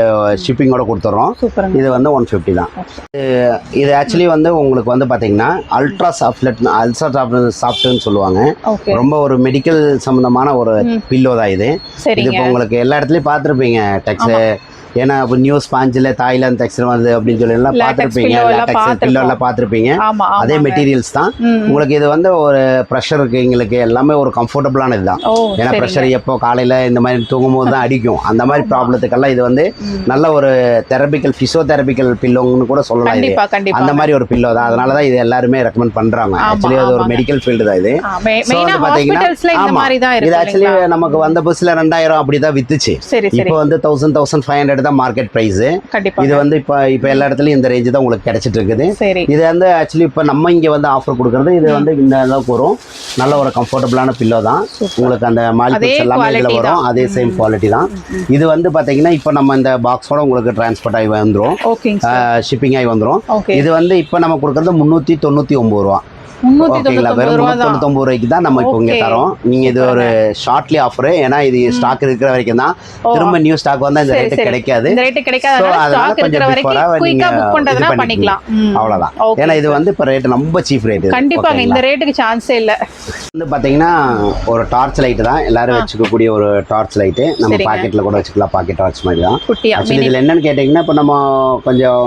ஷிப்பிங்கோட கொடுத்துறோம். சூப்பருங்க. இது வந்து 150 தான். இது ஆக்சுவலி வந்து உங்களுக்கு வந்து பாத்தீங்கன்னா அல்ட்ரா சாஃப்ட்னு சொல்லுவாங்க. ஓகே. ரொம்ப ஒரு மெடிக்கல் சம்பந்தமான ஒரு பில்லோ தான் இது. இது சரிங்க. இப்போ உங்களுக்கு எல்லா இடத்துலயும் பார்த்துருப்பீங்க. டெக்ஸ் ஏன்னா இப்போ நியூ ஸ்பாஞ்சில் தாய்லாந்து டெக்ஸ்டைல் வந்து அப்படின்னு சொல்லி எல்லாம் பார்த்துருப்பீங்க. லேட்டெக்ஸ் பில்லோ எல்லாம் பார்த்துருப்பீங்க. ஆமா அதே மெட்டீரியல்ஸ் தான். உங்களுக்கு இது வந்து ஒரு ப்ரெஷர் இருக்கு, எங்களுக்கு எல்லாமே ஒரு கம்ஃபர்டபுளான இதுதான். ஓ ஏன்னா ப்ரெஷர் எப்போ காலையில இந்த மாதிரி தூங்கும் போது தான் அடிக்கும். அந்த மாதிரி ப்ராப்ளத்துக்கெல்லாம் இது வந்து நல்ல ஒரு பிசியோதெரபிக்கல் பில்லோன்னு கூட சொல்லலாம். இது கண்டிப்பா கண்டிப்பா. அந்த மாதிரி ஒரு பில்லோ தான். அதனால தான் இது எல்லாருமே ரெக்கமெண்ட் பண்றாங்க. ஆக்சுவலி அது ஒரு மெடிக்கல் ஃபீல்டு தான் இது. மெயினா ஹாஸ்பிடல்ஸ்ல இந்த மாதிரி தான் இது இருக்கு. ஆக்சுவலி நமக்கு வந்த புதுசுல 2000 அப்படி தான் வித்துச்சு. சரி சரி. இப்போ வந்து 1500 தான் மார்க்கெட் பிரைஸ். கண்டிப்பா. இது வந்து இப்போ எல்லா இடத்துலயும் இந்த ரேஞ்ச் தான் உங்களுக்கு கிடைச்சிட்டு இருக்குது. சரி. இது வந்து ஆக்சுவலி இப்போ நம்ம இங்க வந்து ஆஃபர் கொடுக்கறது இது வந்து இந்த அளவுக்கு வரும். நல்ல ஒரு கம்ஃபர்டபுளான பில்லோ தான். உங்களுக்கு அந்த மாலிகுட்ஸ் எல்லாமே இதுல வரும். அதே சேம் குவாலிட்டி தான். இது வந்து பாத்தீங்கன்னா இப்போ நம்ம இந்த பாக்ஸோட உங்களுக்கு டிரான்ஸ்போர்ட் ஆகி வந்துரும். ஓகேங்க. ஷிப்பிங் ஆகி வந்துரும். ஓகே. இது வந்து இப்போ நம்ம கொடுக்கறது 399 ரூபா. ஓகேங்களா? வெறும் 399 ரூபாய்க்கு தான் நம்ம இப்போ இங்க தரோம். நீங்க இது ஒரு ஷார்ட்லி ஆஃபர். ஏன்னா இது ஸ்டாக் இருக்கிற வரைக்கும் தான். திரும்ப நியூ ஸ்டாக் வந்தா இந்த ரேட் கிடைக்காது. இந்த ரேட் கிடைக்காதனால ஸ்டாக் இருக்கிற வரைக்கும் குயிக்கா புக் பண்றதுனா பண்ணிக்கலாம். அவ்வளவுதான். ஏன்னா இது வந்து இப்ப ரேட் ரொம்ப சீப் ரேட். கண்டிப்பா இந்த ரேட்டுக்கு சான்ஸே இல்ல. வந்து பாத்தீங்கன்னா ஒரு டார்ச் லைட் தான். எல்லாரும் வச்சுக்க கூடிய ஒரு டார்ச் லைட். நம்ம பாக்கெட்ல கூட வச்சுக்கலாம். பாக்கெட் டார்ச் மாதிரி தான். ஆக்சுவலி இதுல என்னன்னு கேட்டீங்கன்னா, இப்போ நம்ம கொஞ்சம்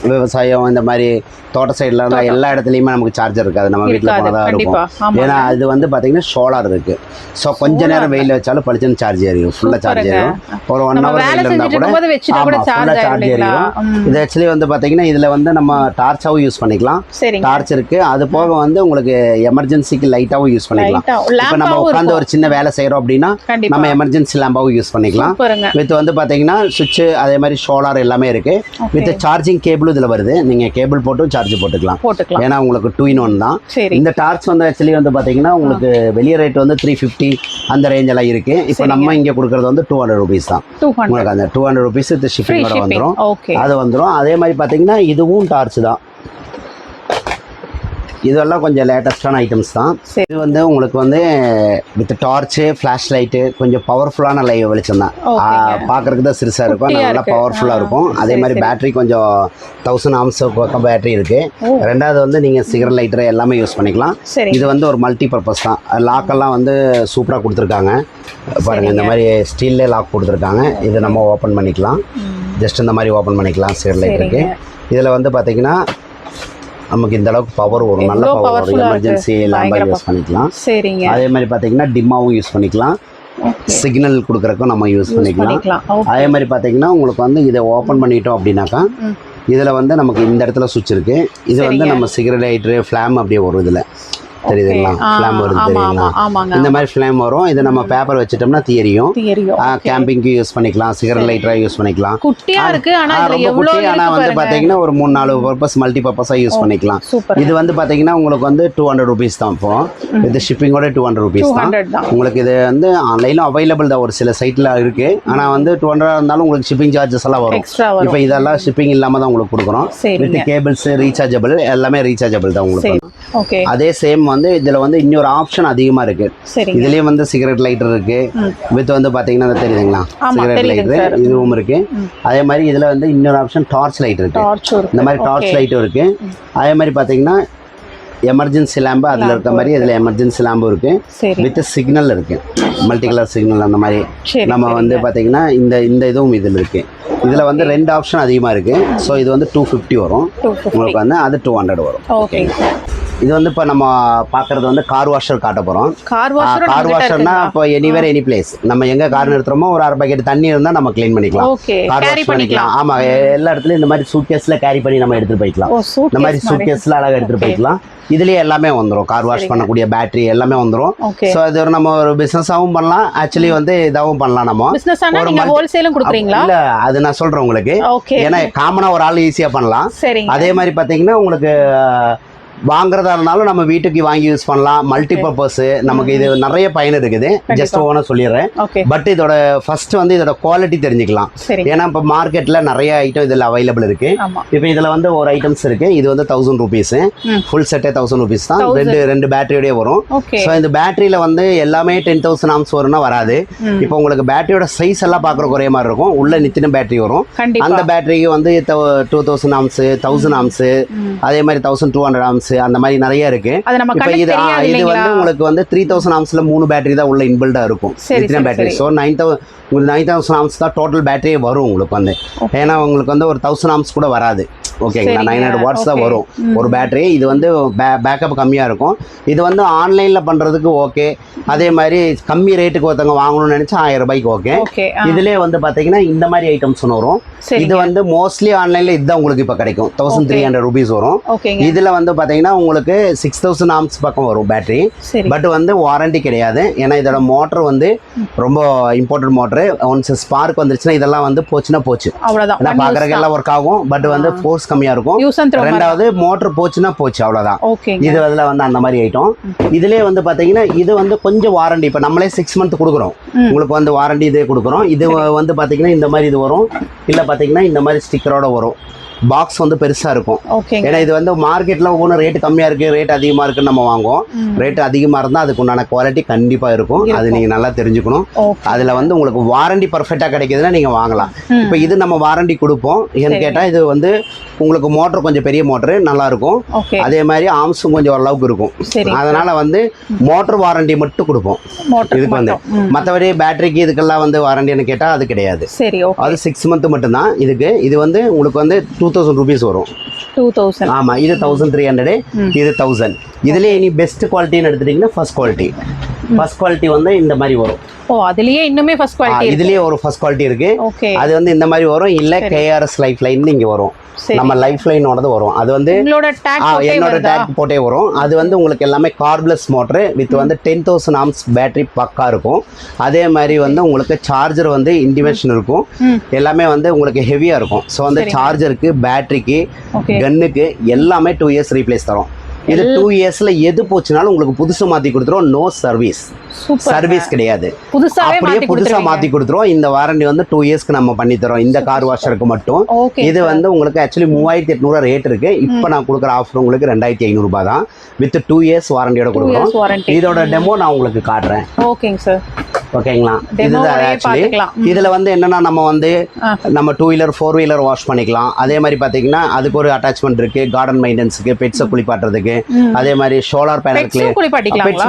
விவசாயம் இந்த மாதிரி தோட்ட சைடுல இருந்தா எல்லா இடத்துலயுமே நமக்கு சார்ஜர் இருக்காது. நம்ம வீட்டுல போனதா இருக்கும். ஏன்னா இது வந்து பாத்தீங்கன்னா சோலார் இருக்கு. ஸோ கொஞ்ச நேரம் வெயில வச்சாலும் பளிச்சுன்னு சார்ஜ் ஏறிடும். ஃபுல்லா சார்ஜ் ஏறிடும். ஒரு 1 hour வெயில இருந்தா கூட ஃபுல்லா சார்ஜ் ஏறிடும். இது ஆக்சுவலி வந்து பாத்தீங்கன்னா இதுல வந்து நம்ம டார்ச்சாவும் யூஸ் பண்ணிக்கலாம். டார்ச் இருக்கு. அது போக வந்து உங்களுக்கு எமர்ஜென்சிக்கு லைட்டாவும் யூஸ் பண்ணிக்கலாம். இப்போ நம்ம உட்காந்து ஒரு சின்ன வேலை செய்யறோம் அப்படின்னா நம்ம எமர்ஜென்சி லேம்பாவும் யூஸ் பண்ணிக்கலாம். வித் வந்து பாத்தீங்கன்னா சுவிட்ச் அதே மாதிரி சோலார் எல்லாமே இருக்கு. வித் சார்ஜிங் கேபிள் இதுல வருது. நீங்க கேபிள் போட்டு சார்ஜ் போட்டுக்கலாம். ஏன்னா உங்களுக்கு 2-in-1 தான். இந்த டார்ச் வந்து ஆக்சுவலி வந்து பாத்தீங்கன்னா உங்களுக்கு வெளிய ரேட் வந்து 350 அந்த ரேஞ்ச் எல்லாம் இருக்கு. இப்போ நம்ம இங்க கொடுக்கறது வந்து 200 ரூபீஸ் தான். உங்களுக்கு அந்த 200 ரூபீஸ் வித் ஷிப்பிங்கோட வந்துரும். அது வந்துரும். அதே மாதிரி பாத்தீங்கன்னா இதுவும் டார்ச் தான். இதெல்லாம் கொஞ்சம் லேட்டஸ்டான ஐட்டம்ஸ் தான். இது வந்து உங்களுக்கு வந்து வித் டார்ச்சு, ஃபிளாஷ் லைட்டு, கொஞ்சம் பவர்ஃபுல்லான வெளிச்சம் தான். பார்க்கறதுக்கு தான் சிறுசாக இருக்கும், நல்லா பவர்ஃபுல்லாக இருக்கும். அதே மாதிரி பேட்டரி கொஞ்சம் 1000 ஆம்ஸ் பக்கம் பேட்டரி இருக்கு. ரெண்டாவது வந்து நீங்கள் சிகரெட் லைட்டர் எல்லாமே யூஸ் பண்ணிக்கலாம். இது வந்து ஒரு மல்டி பர்பஸ் தான். லாக்கெல்லாம் வந்து சூப்பராக கொடுத்துருக்காங்க. பாருங்கள், இந்த மாதிரி ஸ்டீல்லே லாக் கொடுத்துருக்காங்க. இதை நம்ம ஓப்பன் பண்ணிக்கலாம். ஜஸ்ட் இந்த மாதிரி ஓப்பன் பண்ணிக்கலாம். சிகரெட் லைட்டருக்கு இதில் வந்து பார்த்தீங்கன்னா நமக்கு இந்த அளவுக்கு பவர் வரும். நல்ல பவர் வரும். எமர்ஜென்சி லேம்பா யூஸ் பண்ணிக்கலாம். அதே மாதிரி பார்த்தீங்கன்னா டிம்மாவும் யூஸ் பண்ணிக்கலாம். சிக்னல் கொடுக்குறக்கும் நம்ம யூஸ் பண்ணிக்கலாம். அதே மாதிரி பார்த்தீங்கன்னா உங்களுக்கு வந்து இதை ஓப்பன் பண்ணிட்டோம் அப்படின்னாக்கா இதில் வந்து நமக்கு இந்த இடத்துல சுவிட்ச் இருக்குது. இது வந்து நம்ம சிகரெட் லைட்ரு ஃப்ளாம் அப்படியே வரும். இதில் தெரியுதுங்களா? ஃப்ளாம் வருது தெரியுங்களா? இந்த மாதிரி ஃப்ளேம் வரும். இது நம்ம பேப்பர் வச்சிட்டோம்னா தீரியும். கேம்பிங்க்கு யூஸ் பண்ணிக்கலாம், சிகரெட் லைட்டரா யூஸ் பண்ணிக்கலாம். குட்டியா இருக்கு ஆனா ரொம்ப குட்டி. ஆனா வந்து பாத்தீங்கன்னா ஒரு 3-4 பர்பஸ் மல்டி பர்பஸா யூஸ் பண்ணிக்கலாம். இது வந்து பாத்தீங்கன்னா உங்களுக்கு வந்து 200 rupees தான். இப்போ இது ஷிப்பிங்கோட 200 rupees தான். உங்களுக்கு இது வந்து ஆன்லைன்ல அவைலபிள் தான். ஒரு சில சைட்ல இருக்கு. ஆனா வந்து 200 இருந்தாலும் உங்களுக்கு ஷிப்பிங் சார்ஜஸ் எல்லாம் வரும். இப்போ இதெல்லாம் ஷிப்பிங் இல்லாம தான் உங்களுக்கு கொடுக்குறோம். வித் கேபிள்ஸ் ரீசார்ஜபிள், எல்லாமே ரீசார்ஜபிள் தான் உங்களுக்கு. அதே சேம் வந்து இதுல வந்து இன்னொரு ஆப்ஷன் அதிகமா இருக்கு. இதுலயே வந்து சிகரெட் லைட்டர் இருக்கு. வித் வந்து பாத்தீங்கன்னா தெரியுதுங்களா? சிகரெட் லைட்டர் இதுவும் இருக்கு. அதே மாதிரி இதுல வந்து இன்னொரு ஆப்ஷன் டார்ச் லைட் இருக்கு. இந்த மாதிரி டார்ச் லைட்டும் இருக்கு. அதே மாதிரி பாத்தீங்கன்னா எமர்ஜென்சி லேம்பு அதில் இருக்க மாதிரி இதில் எமர்ஜென்சி லேம்பும் இருக்கு. வித் சிக்னல் இருக்கு, மல்டி கலர் சிக்னல். அந்த மாதிரி நம்ம வந்து பார்த்தீங்கன்னா இந்த இதுவும் இதில் இருக்கு. இதில் வந்து 2 ஆப்ஷன் அதிகமாக இருக்கு. ஸோ இது வந்து 250 வரும் உங்களுக்கு வந்து, அது 200 வரும். ஓகே. இது வந்து இப்போ நம்ம பார்க்கறது வந்து கார் வாஷர் காட்ட போகிறோம். கார் வாஷர்னா இப்போ எனிவேர் எனி பிளேஸ் நம்ம எங்கே கார் நிறுத்துறோமோ ஒரு 1/2 பக்கெட் தண்ணி இருந்தால் நம்ம க்ளீன் பண்ணிக்கலாம், கார் வாஷ் பண்ணிக்கலாம். ஆமாம், எல்லா இடத்துலையும் இந்த மாதிரி சூட்கேஸில் கேரி பண்ணி நம்ம எடுத்துகிட்டு போய்க்கலாம். இந்த மாதிரி சூட்கேஸில் அழகாக எடுத்துகிட்டு போய்க்கலாம். இதுலயே எல்லாமே வந்துடும். கார் வாஷ் பண்ணக்கூடிய பேட்டரி எல்லாமே வந்துடும். ஸோ இது ஒரு நம்ம ஒரு பிசினஸாவும் பண்ணலாம், ஆக்சுவலி வந்து இதாகவும் பண்ணலாம். நம்ம இல்ல அது நான் சொல்றேன் உங்களுக்கு, ஏன்னா காமனா ஒரு ஆள் ஈஸியா பண்ணலாம். அதே மாதிரி பாத்தீங்கன்னா உங்களுக்கு வாங்குறதா இருந்தாலும் நம்ம வீட்டுக்கு வாங்கி யூஸ் பண்ணலாம். மல்டி பர்பஸ் நமக்கு இது நிறைய பயன் இருக்குது. ஜஸ்ட் ஓன சொல்லிடுறேன். பட் இதோட ஃபர்ஸ்ட் வந்து இதோட குவாலிட்டி தெரிஞ்சுக்கலாம். ஏன்னா இப்போ மார்க்கெட்ல நிறைய ஐட்டம் இதில் அவைலபிள் இருக்கு. இப்போ இதில் வந்து ஒரு ஐட்டம்ஸ் இருக்கு. இது வந்து 1000 rupees, ஃபுல் செட்டே 1000 rupees தான். ரெண்டு பேட்டரியோடய வரும். ஸோ இந்த பேட்டரியில வந்து எல்லாமே 10,000 amps வரும்னா வராது. இப்போ உங்களுக்கு பேட்டரியோட சைஸ் எல்லாம் பார்க்குற ஒரே மாதிரி இருக்கும். உள்ள நித்தின பேட்டரி வரும். அந்த பேட்டரிக்கு வந்து 2000 amps, 1000 amps, அதே மாதிரி 1200 amps, அந்த மாதிரி நிறைய இருக்கு. இப்போ இது வந்து உங்களுக்கு வந்து 3000 amps-ல 3 பேட்டரி தான் உள்ள இன்பில்டா இருக்கும். இத்தனை பேட்டரி. ஸோ 9000 amps தான் டோட்டல் பேட்டரியே வரும் உங்களுக்கு வந்து. ஏன்னா உங்களுக்கு வந்து ஒரு 1000 amps கூட வராது. ஓகேங்களா? 900 watts தான் வரும் ஒரு பேட்டரி. இது வந்து பேக்கப் கம்மியாக இருக்கும். இது வந்து ஆன்லைனில் பண்ணுறதுக்கு ஓகே. அதே மாதிரி கம்மி ரேட்டுக்கு ஒருத்தவங்க வாங்கணும்னு நினச்சா 1000 ரூபாய்க்கு ஓகே. இதுலேயே வந்து பார்த்தீங்கன்னா இந்த மாதிரி ஐட்டம்ஸ் வரும். இது வந்து மோஸ்ட்லி ஆன்லைனில் இதுதான் உங்களுக்கு இப்போ கிடைக்கும். 1300 rupees வரும். இதில் வந்து பார்த்தீங்கன்னா உங்களுக்கு 6000 amps பக்கம் வரும் பேட்டரி. பட் வந்து வாரண்டி கிடையாது. ஏன்னா இதோட மோட்டர் வந்து ரொம்ப இம்பார்ட்டன்ட் மோட்டர். ஒன்ஸ் ஸ்பார்க் வந்துருச்சுன்னா இதெல்லாம் வந்து போச்சுன்னா போச்சு. ஏன்னா பார்க்குறதுக்கு எல்லாம் ஒர்க் ஆகும். பட் வந்து ஃபோர்ஸ் கம்மியா இருக்கும். ரெண்டாவது மோட்டர் போச்சுன்னா போச்சு, அவ்வளவுதான். இது அதுல வந்து அந்த மாதிரி ஐட்டம். இதுலயே வந்து பாத்தீங்கன்னா இது வந்து கொஞ்சம் வாரண்டி. இப்ப நம்மளே 6 month கொடுக்குறோம். உங்களுக்கு வந்து வாரண்டி இதே கொடுக்குறோம். இது வந்து பாத்தீங்கன்னா இந்த மாதிரி இது வரும். இல்ல பாத்தீங்கன்னா இந்த மாதிரி ஸ்டிக்கரோட வரும். பாக்ஸ் வந்து பெருசா இருக்கும். ஏன்னா இது வந்து மார்க்கெட்ல ஒவ்வொன்றும் ரேட் கம்மியா இருக்கு, ரேட் அதிகமா இருக்குன்னு நம்ம வாங்குவோம். ரேட் அதிகமா இருந்தா அதுக்கு உண்டான குவாலிட்டி கண்டிப்பா இருக்கும். அது நீங்க நல்லா தெரிஞ்சுக்கணும். அதுல வந்து உங்களுக்கு வாரண்டி பர்ஃபெக்டா கிடைக்குதுன்னா நீங்க வாங்கலாம். இப்போ இது நம்ம வாரண்டி கொடுப்போம். ஏன்னு கேட்டா இது வந்து உங்களுக்கு மோட்டர் கொஞ்சம் பெரிய மோட்டர் நல்லா இருக்கும். அதே மாதிரி ஆர்ம்ஸும் கொஞ்சம் ஓரளவுக்கு இருக்கும். அதனால வந்து மோட்டர் வாரண்டி மட்டும் கொடுப்போம் இதுக்கு வந்து. மற்றபடி பேட்டரிக்கு இதுக்கெல்லாம் வந்து வாரண்டின்னு கேட்டா அது கிடையாது. அது 6 month மட்டும் தான் இதுக்கு. இது வந்து உங்களுக்கு வந்து 2000 rupees வரும். 2000. ஆமா, இது 1300, இது 1000. இதுல இனி பெஸ்ட் குவாலிட்டின்னு எடுத்துட்டீங்கன்னா ஃபர்ஸ்ட் குவாலிட்டி. ஃபர்ஸ்ட் குவாலிட்டி வந்து இந்த மாதிரி வரும். அதுலயே இன்னுமே ஃபர்ஸ்ட் குவாலிட்டி இருக்கு. இதுலயே ஒரு ஃபர்ஸ்ட் குவாலிட்டி இருக்கு. அது வந்து இந்த மாதிரி வரும். இல்ல KRS லைஃப் லைன் இங்க வரும். நம்ம லைஃப் லைனோடது வரும். அது வந்து என்னோட டேக் போட்டே வரும். அது வந்து உங்களுக்கு எல்லாமே கார்ப்லெஸ் மோட்டர் வித் வந்து 10,000 amps பேட்டரி பக்கா இருக்கும். அதே மாதிரி வந்து உங்களுக்கு சார்ஜர் வந்து இண்டிமேஷன் இருக்கும். எல்லாமே வந்து உங்களுக்கு ஹெவியா இருக்கும். ஸோ வந்து சார்ஜருக்கு, பேட்டரிக்கு, கன்னுக்கு எல்லாமே 2 years ரீப்ளேஸ் தரும். இது 2 yearsல எது போச்சுனாலும் உங்களுக்கு புதுசா மாத்தி கொடுத்துரும். நோ சர்வீஸ், சர்வீஸ் கிடையாது. அப்படியே புதுசா மாத்தி கொடுத்துரும். இந்த வாரண்டி வந்து 2 yearsக்கு நம்ம பண்ணி தரோம் இந்த கார் வாஷருக்கு மட்டும். இது வந்து உங்களுக்கு ஆக்சுவலி 3800 ரேட் இருக்கு. இப்போ நான் கொடுக்குற ஆஃபர் உங்களுக்கு 2500 ரூபாய் தான். வித் 2 years வாரண்டியோட கொடுக்குறோம். இதோட டெமோ நான் உங்களுக்கு காட்டுறேன். ஓகேங்க சார். ஓகேங்களா? இதுதான் ஆக்சுவலி. இதுல வந்து என்னன்னா நம்ம வந்து நம்ம 2-wheeler 4-wheeler வாஷ் பண்ணிக்கலாம். அதே மாதிரி பாத்தீங்கன்னா அதுக்கு ஒரு அட்டாச்மெண்ட் இருக்கு. கார்டன் மெயின்டெனன்ஸ்க்கு, பெட்ஸை குளிப்பாட்டுறதுக்கு, அதே மாதிரி சோலார் பேனல் பெட்ஸ்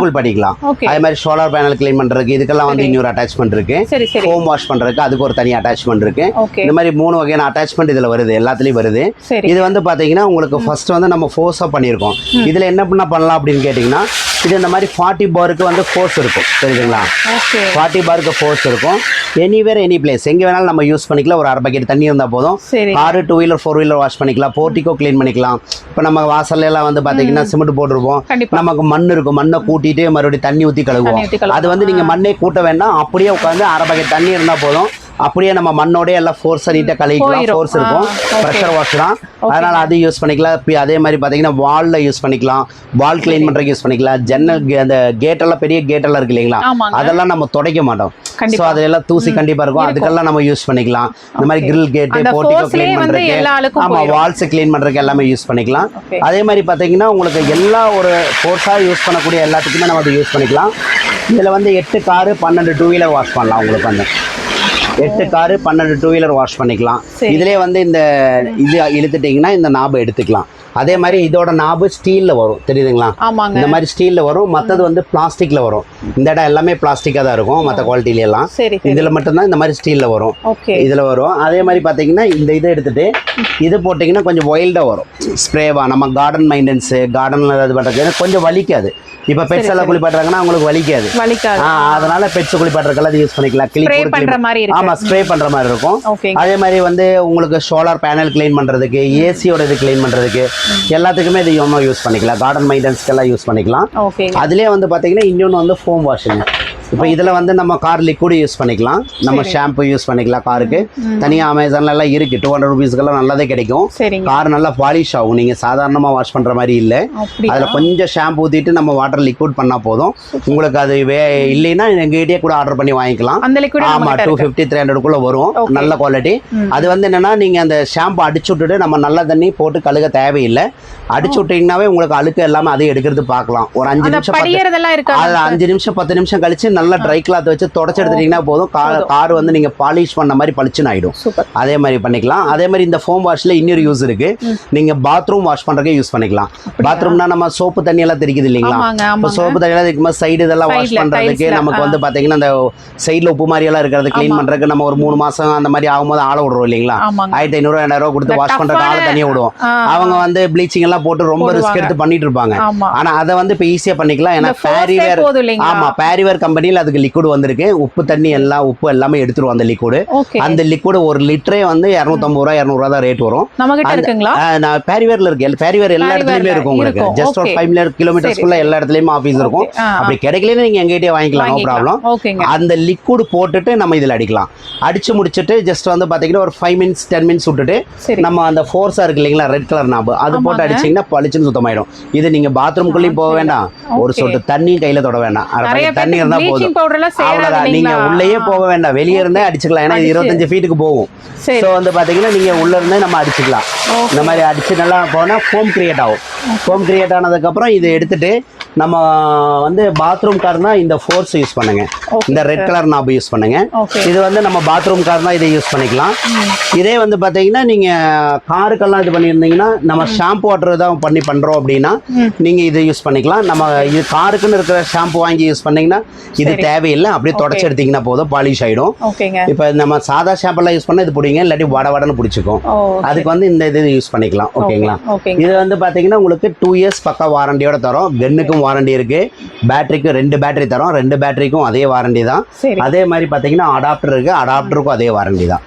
குளிப்பாட்டிக்கலாம். அதே மாதிரி சோலார் பேனல் கிளீன் பண்றதுக்கு இதுக்கெல்லாம் வந்து இன்னொரு அட்டாச்மெண்ட் இருக்கு. ஹோம் வாஷ் பண்றதுக்கு அதுக்கு ஒரு தனி அட்டாச்மெண்ட் இருக்கு. இந்த மாதிரி 3 வகையான அட்டாச்மெண்ட் இதுல வருது, எல்லாத்துலயும் வருது. இது வந்து பாத்தீங்கன்னா உங்களுக்கு ஃபர்ஸ்ட் வந்து நம்ம ஃபோர்ஸா பண்ணிருக்கோம். இதுல என்ன பண்ணலாம் அப்படின்னு கேட்டீங்கன்னா இது இந்த மாதிரி 40 பாருக்கு வந்து ஃபோர்ஸ் இருக்கும் தெரியுதுங்களா? ஓகே 40 பாருக்கு ஃபோர்ஸ் இருக்கும். எனிவேர் எனி பிளேஸ் எங்கே வேணாலும் நம்ம யூஸ் பண்ணிக்கலாம். ஒரு 1/2 பக்கெட் தண்ணி இருந்தால் போதும். சரி காரு 2 வீலர் 4 வீலர் வாஷ் பண்ணிக்கலாம். போர்ட்டிக்கோ க்ளீன் பண்ணிக்கலாம். இப்போ நம்ம வாசல்ல எல்லாம் வந்து பார்த்தீங்கன்னா சிமெண்ட் போட்டிருப்போம். கண்டிப்பா நமக்கு மண் இருக்கும். மண்ணை கூட்டிட்டு மறுபடியும் தண்ணி ஊற்றி கழுவுவோம். அது வந்து நீங்கள் மண்ணே கூட்ட வேண்டாம். அப்படியே உட்காந்து 1/2 பக்கெட் தண்ணி இருந்தால் போதும். அப்படியே நம்ம மண்ணோடய எல்லாம் ஃபோர்ஸை நீட்டாக கழுவிக்கலாம். ஃபோர்ஸ் இருக்கும். ப்ரெஷர் வாஷ் தான். அதனால் அது யூஸ் பண்ணிக்கலாம். இப்போ அதே மாதிரி பார்த்தீங்கன்னா வாலில் யூஸ் பண்ணிக்கலாம். வால் க்ளீன் பண்ணுறதுக்கு யூஸ் பண்ணிக்கலாம். ஜன்னல் அந்த கேட்டெல்லாம் பெரிய கேட்டெல்லாம் இருக்கு இல்லைங்களா? அதெல்லாம் நம்ம துடைக்க மாட்டோம். ஸோ அதெல்லாம் தூசி கண்டிப்பாக இருக்கும். அதுக்கெல்லாம் நம்ம யூஸ் பண்ணிக்கலாம். இந்த மாதிரி கிரில் கேட்டு போர்ட்டிகோ க்ளீன் பண்ணுறதுக்கு, ஆமாம் வால்ஸை க்ளீன் பண்ணுறதுக்கு எல்லாமே யூஸ் பண்ணிக்கலாம். அதே மாதிரி பார்த்தீங்கன்னா உங்களுக்கு எல்லா ஒரு ஃபோர்ஸாக யூஸ் பண்ணக்கூடிய எல்லாத்துக்குமே நம்ம அதை யூஸ் பண்ணிக்கலாம். இதில் வந்து 8 காரு 12 2 வீலர் வாஷ் பண்ணலாம். உங்களுக்கு வந்து 8 காரு 12 2 வீலர் வாஷ் பண்ணிக்கலாம். இதுலேயே வந்து இந்த இது இழுத்துட்டிங்கன்னா இந்த நாபை எடுத்துக்கலாம். அதே மாதிரி இதோட நாபு ஸ்டீலில் வரும் தெரியுதுங்களா? இந்த மாதிரி ஸ்டீலில் வரும். மற்றது வந்து பிளாஸ்டிக்கில் வரும். இந்த இடம் எல்லாமே பிளாஸ்டிக்காக தான் இருக்கும் மற்ற குவாலிட்டிலாம். இதில் மட்டும்தான் இந்த மாதிரி ஸ்டீலில் வரும். இதில் வரும். அதே மாதிரி பார்த்தீங்கன்னா இந்த இதை எடுத்துகிட்டு இது போட்டிங்கன்னா கொஞ்சம் வைல்டாக வரும். ஸ்ப்ரேவா நம்ம கார்டன் மெயின்டெனன்ஸு கார்டனில் இது பண்ணுறது கொஞ்சம் வலிக்காது. இப்போ பெட்ஸ் எல்லாம் குளிப்பாட்டுறாங்கன்னா உங்களுக்கு வலிக்காது. அதனால பெட்ஸ் குளிப்பாட்டுறதுக்கெல்லாம் யூஸ் பண்ணிக்கலாம். ஆமா ஸ்ப்ரே பண்ற மாதிரி இருக்கும். அதே மாதிரி வந்து உங்களுக்கு சோலார் பேனல் கிளீன் பண்றதுக்கு, ஏசியோட இது கிளீன் பண்றதுக்கு எல்லாத்துக்குமே இது யூஸ் பண்ணிக்கலாம். கார்டன் மெயின்டெனன்ஸ்க்கு எல்லாம் யூஸ் பண்ணிக்கலாம். அதுலயே வந்து பாத்தீங்கன்னா இன்னொன்று வந்து ஃபோம் வாஷிங். இப்போ இதில் வந்து நம்ம கார் லிக்விட் யூஸ் பண்ணிக்கலாம். நம்ம ஷாம்பு யூஸ் பண்ணிக்கலாம். காருக்கு தனியாக அமேசான்ல எல்லாம் இருக்கு. 200 ருபீஸ்க்கெல்லாம் நல்லதே கிடைக்கும். கார் நல்லா பாலிஷ் ஆகும். நீங்கள் சாதாரணமாக வாஷ் பண்ணுற மாதிரி இல்லை. அதில் கொஞ்சம் ஷாம்பு ஊற்றிட்டு நம்ம வாட்டர் லிக்விட் பண்ணால் போதும். உங்களுக்கு அது இல்லைன்னா எங்ககிட்டயே கூட ஆர்டர் பண்ணி வாங்கிக்கலாம். ஆமாம் 250 300 வரும். நல்ல குவாலிட்டி. அது வந்து என்னன்னா நீங்கள் அந்த ஷாம்பு அடிச்சு விட்டுட்டு நம்ம நல்ல தண்ணி போட்டு கழுக தேவையில்லை. அடிச்சு விட்டீங்கன்னாவே உங்களுக்கு அழுக்கு எல்லாமே அதை எடுக்கிறது பார்க்கலாம். ஒரு 5 நிமிஷம் 5 நிமிஷம் 10 நிமிஷம் கழிச்சு நல்லா ட்ரை கிளாத் வச்சு தொடச்சு எடுத்துட்டீங்கன்னா போதும். கார் வந்து நீங்க பாலிஷ் பண்ண மாதிரி பளிச்சுன்னு ஆயிடும். அதே மாதிரி பண்ணிக்கலாம். அதே மாதிரி இந்த ஃபோம் வாஷ்ல இன்னொரு யூஸ் இருக்கு. நீங்க பாத்ரூம் வாஷ் பண்றதுக்கு யூஸ் பண்ணிக்கலாம். பாத்ரூம்னா நம்ம சோப்பு தண்ணி எல்லாம் தெரிக்குது இல்லைங்களா? இப்போ சோப்பு தண்ணி எல்லாம் தெரிக்கும் சைடு இதெல்லாம் வாஷ் பண்றதுக்கு நமக்கு வந்து பாத்தீங்கன்னா அந்த சைடுல உப்பு மாதிரி எல்லாம் இருக்கிறது கிளீன் பண்றதுக்கு நம்ம ஒரு 3 மாசம் அந்த மாதிரி ஆகும்போது ஆள விடுறோம் இல்லைங்களா? 1500 2000 கொடுத்து வாஷ் பண்றதுக்கு ஆள தனியா விடுவோம். அவங்க வந்து ப்ளீச்சிங் எல்லாம் போட்டு ரொம்ப ரிஸ்க் எடுத்து பண்ணிட்டு இருப்பாங்க. ஆனா அதை வந்து இப்ப ஈஸியா பண்ணிக்கலாம். ஏன்னா பேரிவேர், ஆமா பேரிவேர் கம்பெனில அதுக்கு லிக்விட் வந்திருக்கு. உப்பு தண்ணி எல்லாம் உப்பு எல்லாமே எடுத்துருவோம் அந்த லிக்விட். அந்த லிக்விட் ஒரு லிட்டரே வந்து 250 ரூபா 200 ரூபா தான் ரேட் வரும். பேரிவேர்ல இருக்கு. பேரிவேர் எல்லா இடத்துலயுமே இருக்கும். உங்களுக்கு ஜஸ்ட் ஒரு 5 கிலோமீட்டர்ஸ்க்குள்ள எல்லா இடத்துலயுமே ஆபீஸ் இருக்கும். அப்படி கிடைக்கலன்னு நீங்க எங்ககிட்டயே வாங்கிக்கலாம். No problem. அந்த லிக்விட் போட்டுட்டு நம்ம இதுல அடிக்கலாம். அடிச்சு முடிச்சிட்டு ஜஸ்ட் வந்து பாத்தீங்கன்னா ஒரு 5 மினிட்ஸ் 10 மினிட்ஸ் விட்டுட்டு நம்ம அந்த ஃபோர்ஸா இருக்கு இல்லைங்களா ரெட் கலர் நாபு அது போட்டு அடிச்சீங்கன்னா பளிச்சுன்னு சுத்தமாயிடும். இது நீங்க பாத்ரூம்குள்ளேயும் போக வேண்டாம். ஒரு சொட்டு தண்ணியும் கையில தொட வேண்டாம். தண்ணி இருந்தா போதும். நீங்க உள்ளேயே போக வேண்டாம். வெளியே இருந்தே அடிச்சுக்கலாம். ஏன்னா 25 ஃபீட்டுக்கு போகும். ஸோ வந்து பாத்தீங்கன்னா நீங்க உள்ள இருந்தே நம்ம அடிச்சுக்கலாம். இந்த மாதிரி அடிச்சு நல்லா போனா ஃபோம் கிரியேட் ஆகும். ஃபோம் கிரியேட் ஆனதுக்கு அப்புறம் இதை எடுத்துட்டு நம்ம வந்து பாத்ரூம் கார்னா இந்த ஃபோர்ஸ் யூஸ் பண்ணுங்க. இந்த ரெட் கலர் நாபு யூஸ் பண்ணுங்க. இது வந்து நம்ம பாத்ரூம் கார்னா இதை யூஸ் பண்ணிக்கலாம். இதே வந்து பாத்தீங்கன்னா நீங்க காருக்கெல்லாம் இது பண்ணியிருந்தீங்கன்னா நம்ம ஷாம்பு வாட்டர் தான் பண்றோம் அப்படின்னா நீங்க இதை யூஸ் பண்ணிக்கலாம். நம்ம இது காருக்குன்னு இருக்கிற ஷாம்பு வாங்கி யூஸ் பண்ணீங்கன்னா இது தேவையில்லை. அப்படியே தொடச்சு எடுத்தீங்கன்னா போதும் பாலிஷ் ஆயிடும். இப்போ நம்ம சாதா ஷாம்பெல்லாம் யூஸ் பண்ண இது பிடிங்க, இல்லாட்டி வடன்னு பிடிச்சிக்கும். அதுக்கு வந்து இந்த இது யூஸ் பண்ணிக்கலாம். ஓகேங்களா? இது வந்து பாத்தீங்கன்னா உங்களுக்கு 2 இயர்ஸ் பக்கா வாரண்டியோட தரோம். பென்னுக்கும் வாரண்டி இருக்கு. பேட்டரிக்கு 2 பேட்டரி தரோம். 2 பேட்டரிக்கும் அதே வாரண்டி தான். அதே மாதிரி பாத்தீங்கன்னா அடாப்டர் இருக்கு. அடாப்டருக்கும் அதே வாரண்டி தான்.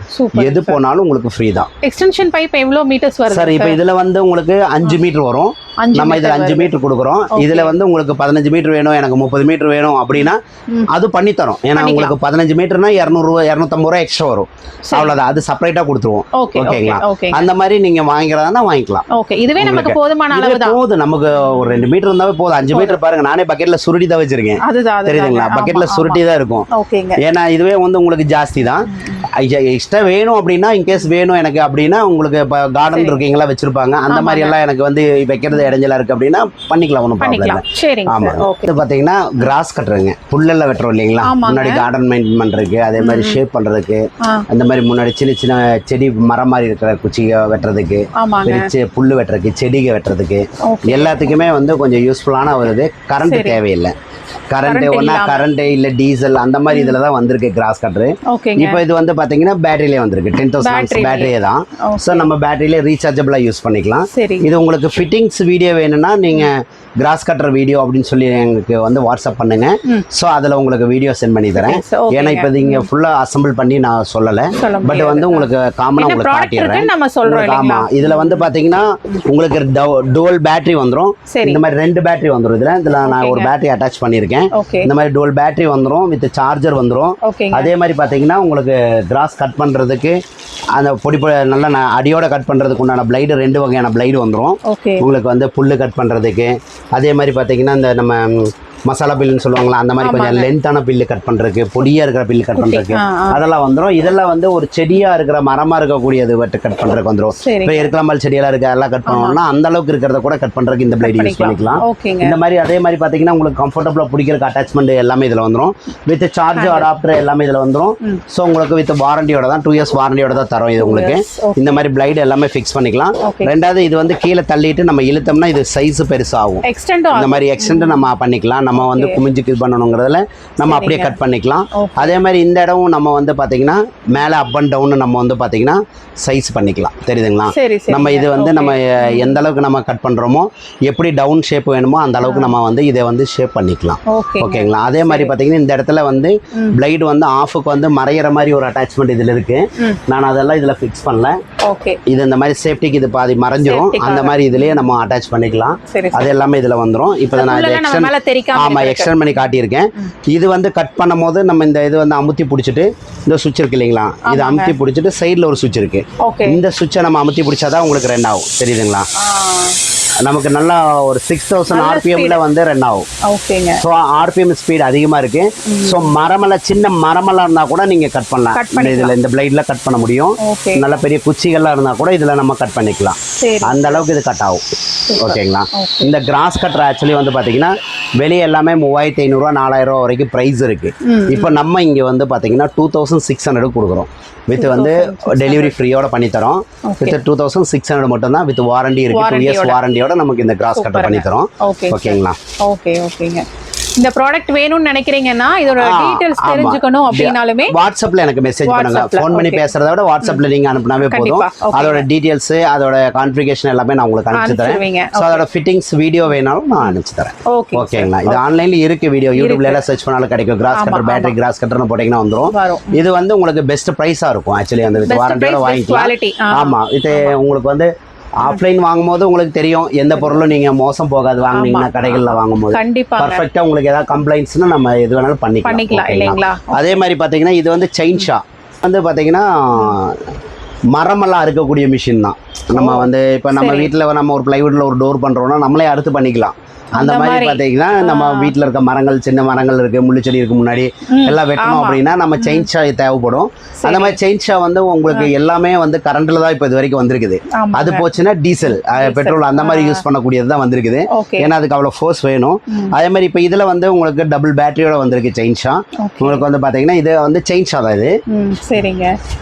எது போனாலும் உங்களுக்கு ஃப்ரீ தான். எக்ஸ்டென்ஷன் பைப் எவ்வளவு மீட்டர்ஸ் வரும் சார்? இப்போ இதுல வந்து உங்களுக்கு 5 மீட்டர் வரும். நம்ம இதுல 5 மீட்டர் கொடுக்குறோம். இதுல வந்து உங்களுக்கு 15 மீட்டர் வேணும், எனக்கு 30 மீட்டர் வேணும் அப்படின்னா அது பண்ணி தரோம். ஏன்னா உங்களுக்கு 15 மீட்டர்னா 200 ரூபா 250 ரூபா எக்ஸ்ட்ரா வரும். அவ்வளவுதான். அது செப்பரேட்டா கொடுத்துருவோம். ஓகேங்களா? அந்த மாதிரி நீங்க வாங்கிக்கிறதா வாங்கிக்கலாம். இதுவே நமக்கு போதுமான அளவு தான். போதும். நமக்கு ஒரு 2 மீட்டர் இருந்தாவே போதும். 5 மீட்டர் பாருங்க, நானே பக்கெட்ல சுருட்டி தான் வச்சிருக்கேன். தெரியுதுங்களா? பக்கெட்ல சுருட்டி தான் இருக்கும். ஏன்னா இதுவே வந்து உங்களுக்கு ஜாஸ்தி தான். எக்ஸ்ட்ரா வேணும் அப்படின்னா இன்கேஸ் வேணும் எனக்கு அப்படின்னா உங்களுக்கு இப்போ கார்டன் இருக்கீங்களா வச்சிருப்பாங்க. அந்த மாதிரி எல்லாம் எனக்கு வந்து வைக்கிறது இடைஞ்சலா இருக்கு அப்படின்னா பண்ணிக்கலாம். ஒன்றும் ப்ராப்ளம் இல்லை. ஆமா. இது பார்த்தீங்கன்னா கிராஸ் கட்டுறதுங்க. புல்லெல்லாம் வெட்டுறோம் இல்லைங்களா? முன்னாடி கார்டன் மெயின்டைன் பண்றதுக்கு, அதே மாதிரி ஷேப் பண்றதுக்கு, அந்த மாதிரி முன்னாடி சின்ன சின்ன செடி மரம் மாதிரி இருக்கிற குச்சியை வெட்டுறதுக்கு, புல்லு வெட்டுறதுக்கு, செடிகை வெட்டுறதுக்கு எல்லாத்துக்குமே வந்து கொஞ்சம் யூஸ்ஃபுல்லான வருது. கரண்ட் தேவையில்லை. கரண்ட் ஒன்னா கரண்ட் இல்ல டீசல் அந்த மாதிரி இதுல தான் வந்திருக்கு கிராஸ் கட்டர். இப்போ இது வந்து பார்த்தீங்கன்னா பேட்டரியிலே வந்திருக்கு 10,000 பேட்டரியே தான். ஸோ நம்ம பேட்டரியிலே ரீசார்ஜபிளாக யூஸ் பண்ணிக்கலாம். சரி. இது உங்களுக்கு ஃபிட்டிங்ஸ் வீடியோ வேணும்னா நீங்கள் கிராஸ் கட்டர் வீடியோ அப்படின்னு சொல்லி எங்களுக்கு வந்து வாட்ஸ்அப் பண்ணுங்க. ஸோ அதில் உங்களுக்கு வீடியோ சென்ட் பண்ணி தரேன். ஏன்னா இப்போ நீங்கள் ஃபுல்லாக அசம்பிள் பண்ணி நான் சொல்லலை, பட் வந்து உங்களுக்கு காமனாக உங்களுக்கு காட்டிடுறேன். ஆமாம், இதில் வந்து பார்த்தீங்கன்னா உங்களுக்கு டுவல் பேட்டரி வந்துடும். இந்த மாதிரி 2 பேட்டரி வந்துடும். இதில் நான் ஒரு பேட்டரி அட்டாச் பண்ணியிருக்கேன். இந்த மாதிரி டுவல் பேட்டரி வந்துடும், வித் சார்ஜர் வந்துடும். அதே மாதிரி பார்த்தீங்கன்னா உங்களுக்கு கிராஸ் கட் பண்ணுறதுக்கு அந்த பொடி நல்லா அடியோட கட் பண்ணுறதுக்கு உண்டான பிளைடு 2 வகையான பிளைடு வந்துடும். உங்களுக்கு வந்து புல்லு கட் பண்ணுறதுக்கு, அதே மாதிரி பார்த்தீங்கன்னா இந்த நம்ம மசாலா பில்லுன்னு சொல்லுவாங்களா, அந்த மாதிரி கொஞ்சம் லென்த்தான பில்லு கட் பண்ணுறதுக்கு, பொடியாக இருக்கிற பில்லு கட் பண்ணுறதுக்கு அதெல்லாம் வந்துடும். இதெல்லாம் வந்து ஒரு செடியாக இருக்கிற மரமாக இருக்கக்கூடியது கட் பண்ணுறதுக்கு வந்துடும். இப்போ இருக்கலாமல் செடியெல்லாம் இருக்குது, அதெல்லாம் கட் பண்ணணும்னா அந்த அளவுக்கு இருக்கிறத கூட கட் பண்ணுறதுக்கு இந்த பிளேட் யூஸ் பண்ணிக்கலாம். இந்த மாதிரி அதே மாதிரி பார்த்தீங்கன்னா உங்களுக்கு கம்ஃபர்டபுளாக பிடிக்கிறதுக்கு அட்டாச்மெண்ட் எல்லாமே இதில் வந்துடும். வித் சார்ஜ் அடாப்டர் எல்லாமே இதில் வந்துடும். ஸோ உங்களுக்கு வித் வாரண்டியோட தான் 2 இயர்ஸ் வாரண்டியோட தான் தரும் இது உங்களுக்கு. இந்த மாதிரி பிளைடு எல்லாமே ஃபிக்ஸ் பண்ணிக்கலாம். ரெண்டாவது இது வந்து கீழே தள்ளிட்டு நம்ம இழுத்தோம்னா இது சைஸ் பெருசாகும். இந்த மாதிரி எக்ஸ்டெண்ட் நம்ம பண்ணிக்கலாம். நம்ம வந்து குமிஞ்சுக்கு இது பண்ணணுங்கிறதுல நம்ம அப்படியே கட் பண்ணிக்கலாம். அதே மாதிரி இந்த இடமும் நம்ம வந்து பார்த்தீங்கன்னா மேலே அப் அண்ட் டவுன் நம்ம வந்து பார்த்தீங்கன்னா சைஸ் பண்ணிக்கலாம். தெரியுதுங்களா? நம்ம இது வந்து நம்ம எந்த அளவுக்கு நம்ம கட் பண்ணுறோமோ, எப்படி டவுன் ஷேப் வேணுமோ அந்த அளவுக்கு நம்ம வந்து இதை வந்து ஷேப் பண்ணிக்கலாம். ஓகேங்களா? அதே மாதிரி பார்த்தீங்கன்னா இந்த இடத்துல வந்து பிளைடு வந்து ஆஃபுக்கு வந்து மறையிற மாதிரி ஒரு அட்டாச்மெண்ட் இதில் இருக்கு. நான் அதெல்லாம் இதில் ஃபிக்ஸ் பண்ணல. இது இந்த மாதிரி சேஃப்டிக்கு இது பாதி மறைஞ்சிரும். அந்த மாதிரி இதுலயே நம்ம அட்டாச் பண்ணிக்கலாம். அது எல்லாமே இதில் வந்துடும். இப்போ நான் எக்ஸ்டெண்ட் பண்ணி காட்டியிருக்கேன். இது வந்து கட் பண்ணும் போது நம்ம இந்த இது வந்து அமுத்தி பிடிச்சிட்டு இந்த சுவிட்ச் இருக்கு இல்லைங்களா, இதை அமுத்தி பிடிச்சிட்டு சைடில் ஒரு சுவிட்ச் இருக்கு. இந்த சுவிட்சை நம்ம அமுத்தி பிடிச்சாதான் உங்களுக்கு ரன் ஆகும். தெரியுதுங்களா? நமக்கு நல்லா ஒரு 6000 RPMல வந்து ரன் ஆகும். ஸோ RPM ஸ்பீட் அதிகமாக இருக்கு. ஸோ மரமெல்லாம் சின்ன மரமெல்லாம் இருந்தால் கூட நீங்கள் கட் பண்ணலாம். இதில் இந்த பிளைடில் கட் பண்ண முடியும். நல்ல பெரிய குச்சிகள்லாம் இருந்தால் கூட இதில் நம்ம கட் பண்ணிக்கலாம். அந்த அளவுக்கு இது கட் ஆகும். ஓகேங்களா? இந்த கிராஸ் கட்டர் ஆக்சுவலி வந்து பார்த்தீங்கன்னா வெளியே எல்லாமே 3500 4000 வரைக்கும் ப்ரைஸ் இருக்கு. இப்போ நம்ம இங்கே வந்து பார்த்தீங்கன்னா 2600 கொடுக்குறோம். வித் வந்து டெலிவரி ஃப்ரீயோட பண்ணி தரோம். வித் 2600 மட்டும் தான். வித் வாரண்டி இருக்கு. 2 இயர்ஸ் வாரண்டியோட நமக்கு இந்த கிராஸ் கட்டர் பண்ணி தரோம். ஓகேங்களா? ஓகேங்க. இந்த ப்ராடக்ட் வேணும்னு நினைக்கிறீங்கன்னா இதோட டீடைல்ஸ் தெரிஞ்சுக்கணும் அப்படினாலுமே வாட்ஸ்அப்ல எனக்கு மெசேஜ் பண்ணுங்க. ஃபோன் பண்ணி பேசுறத விட வாட்ஸ்அப்ல நீங்க அனுப்புனாவே போதும். அதோட டீடைல்ஸ், அதோட கான்ஃபிகரேஷன் எல்லாமே நான் உங்களுக்கு அனுப்பிச்சு தரேன். சோ அதோட ஃபிட்டிங்ஸ் வீடியோ வேணாலும் நான் அனுப்பிச்சு தரேன். ஓகேங்களா? இது ஆன்லைன்ல இருக்கு வீடியோ. யூடியூப்ல எல்லாம் சர்ச் பண்ணாலும் கிடைக்கும். கிராஸ் கட்டர் பேட்டரி கிராஸ் கட்டர்னு போட்டீங்கன்னா வந்துரும். இது வந்து உங்களுக்கு பெஸ்ட் பிரைஸா இருக்கும். ஆக்சுவலி அந்த வித் வாரண்டியோட வாங்கிக்கலாம். ஆமா, இது உங்களுக்கு வந்து ஆஃப்லைன் வாங்கும்போது உங்களுக்கு தெரியும் எந்த பொருளும் நீங்க மோசம் போகாது. வாங்குனீங்கன்னா கடைகள்ல வாங்கும்போது பர்ஃபெக்ட்டா உங்களுக்கு ஏதாவது கம்ப்ளைண்ட்ஸ்னா நம்ம எது வேணாலும் பண்ணிக்கலாம் இல்லைங்களா? அதே மாதிரி பாத்தீங்கன்னா இது வந்து செயின் ஷா வந்து பாத்தீங்கன்னா மரமெல்லாம் அறுக்கக்கூடிய மிஷின் தான். நம்ம வந்து இப்போ நம்ம வீட்டில் நம்ம ஒரு பிளைவுட்ல ஒரு டோர் பண்றோம்னா நம்மளே அறுத்து பண்ணிக்கலாம். அந்த மாதிரி பாத்தீங்கன்னா நம்ம வீட்டில் இருக்க மரங்கள், சின்ன மரங்கள் இருக்கு, முள்ளுச்செடி இருக்கு, முன்னாடி எல்லாம் வெட்டணும் அப்படின்னா நம்ம செயின் ஷா தேவைப்படும். அந்த மாதிரி செயின் ஷா வந்து உங்களுக்கு எல்லாமே வந்து கரண்ட்ல தான் இப்போ இது வரைக்கும் வந்திருக்குது. அது போச்சுன்னா டீசல், பெட்ரோல் அந்த மாதிரி யூஸ் பண்ணக்கூடியது தான் வந்திருக்குது. ஏன்னா அதுக்கு அவ்வளோ ஃபோர்ஸ் வேணும். அதே மாதிரி இப்போ இதில் வந்து உங்களுக்கு டபுள் பேட்டரியோட வந்திருக்கு செயின் ஷா. உங்களுக்கு வந்து பாத்தீங்கன்னா இது வந்து செயின் ஷா தான். இது சரிங்க.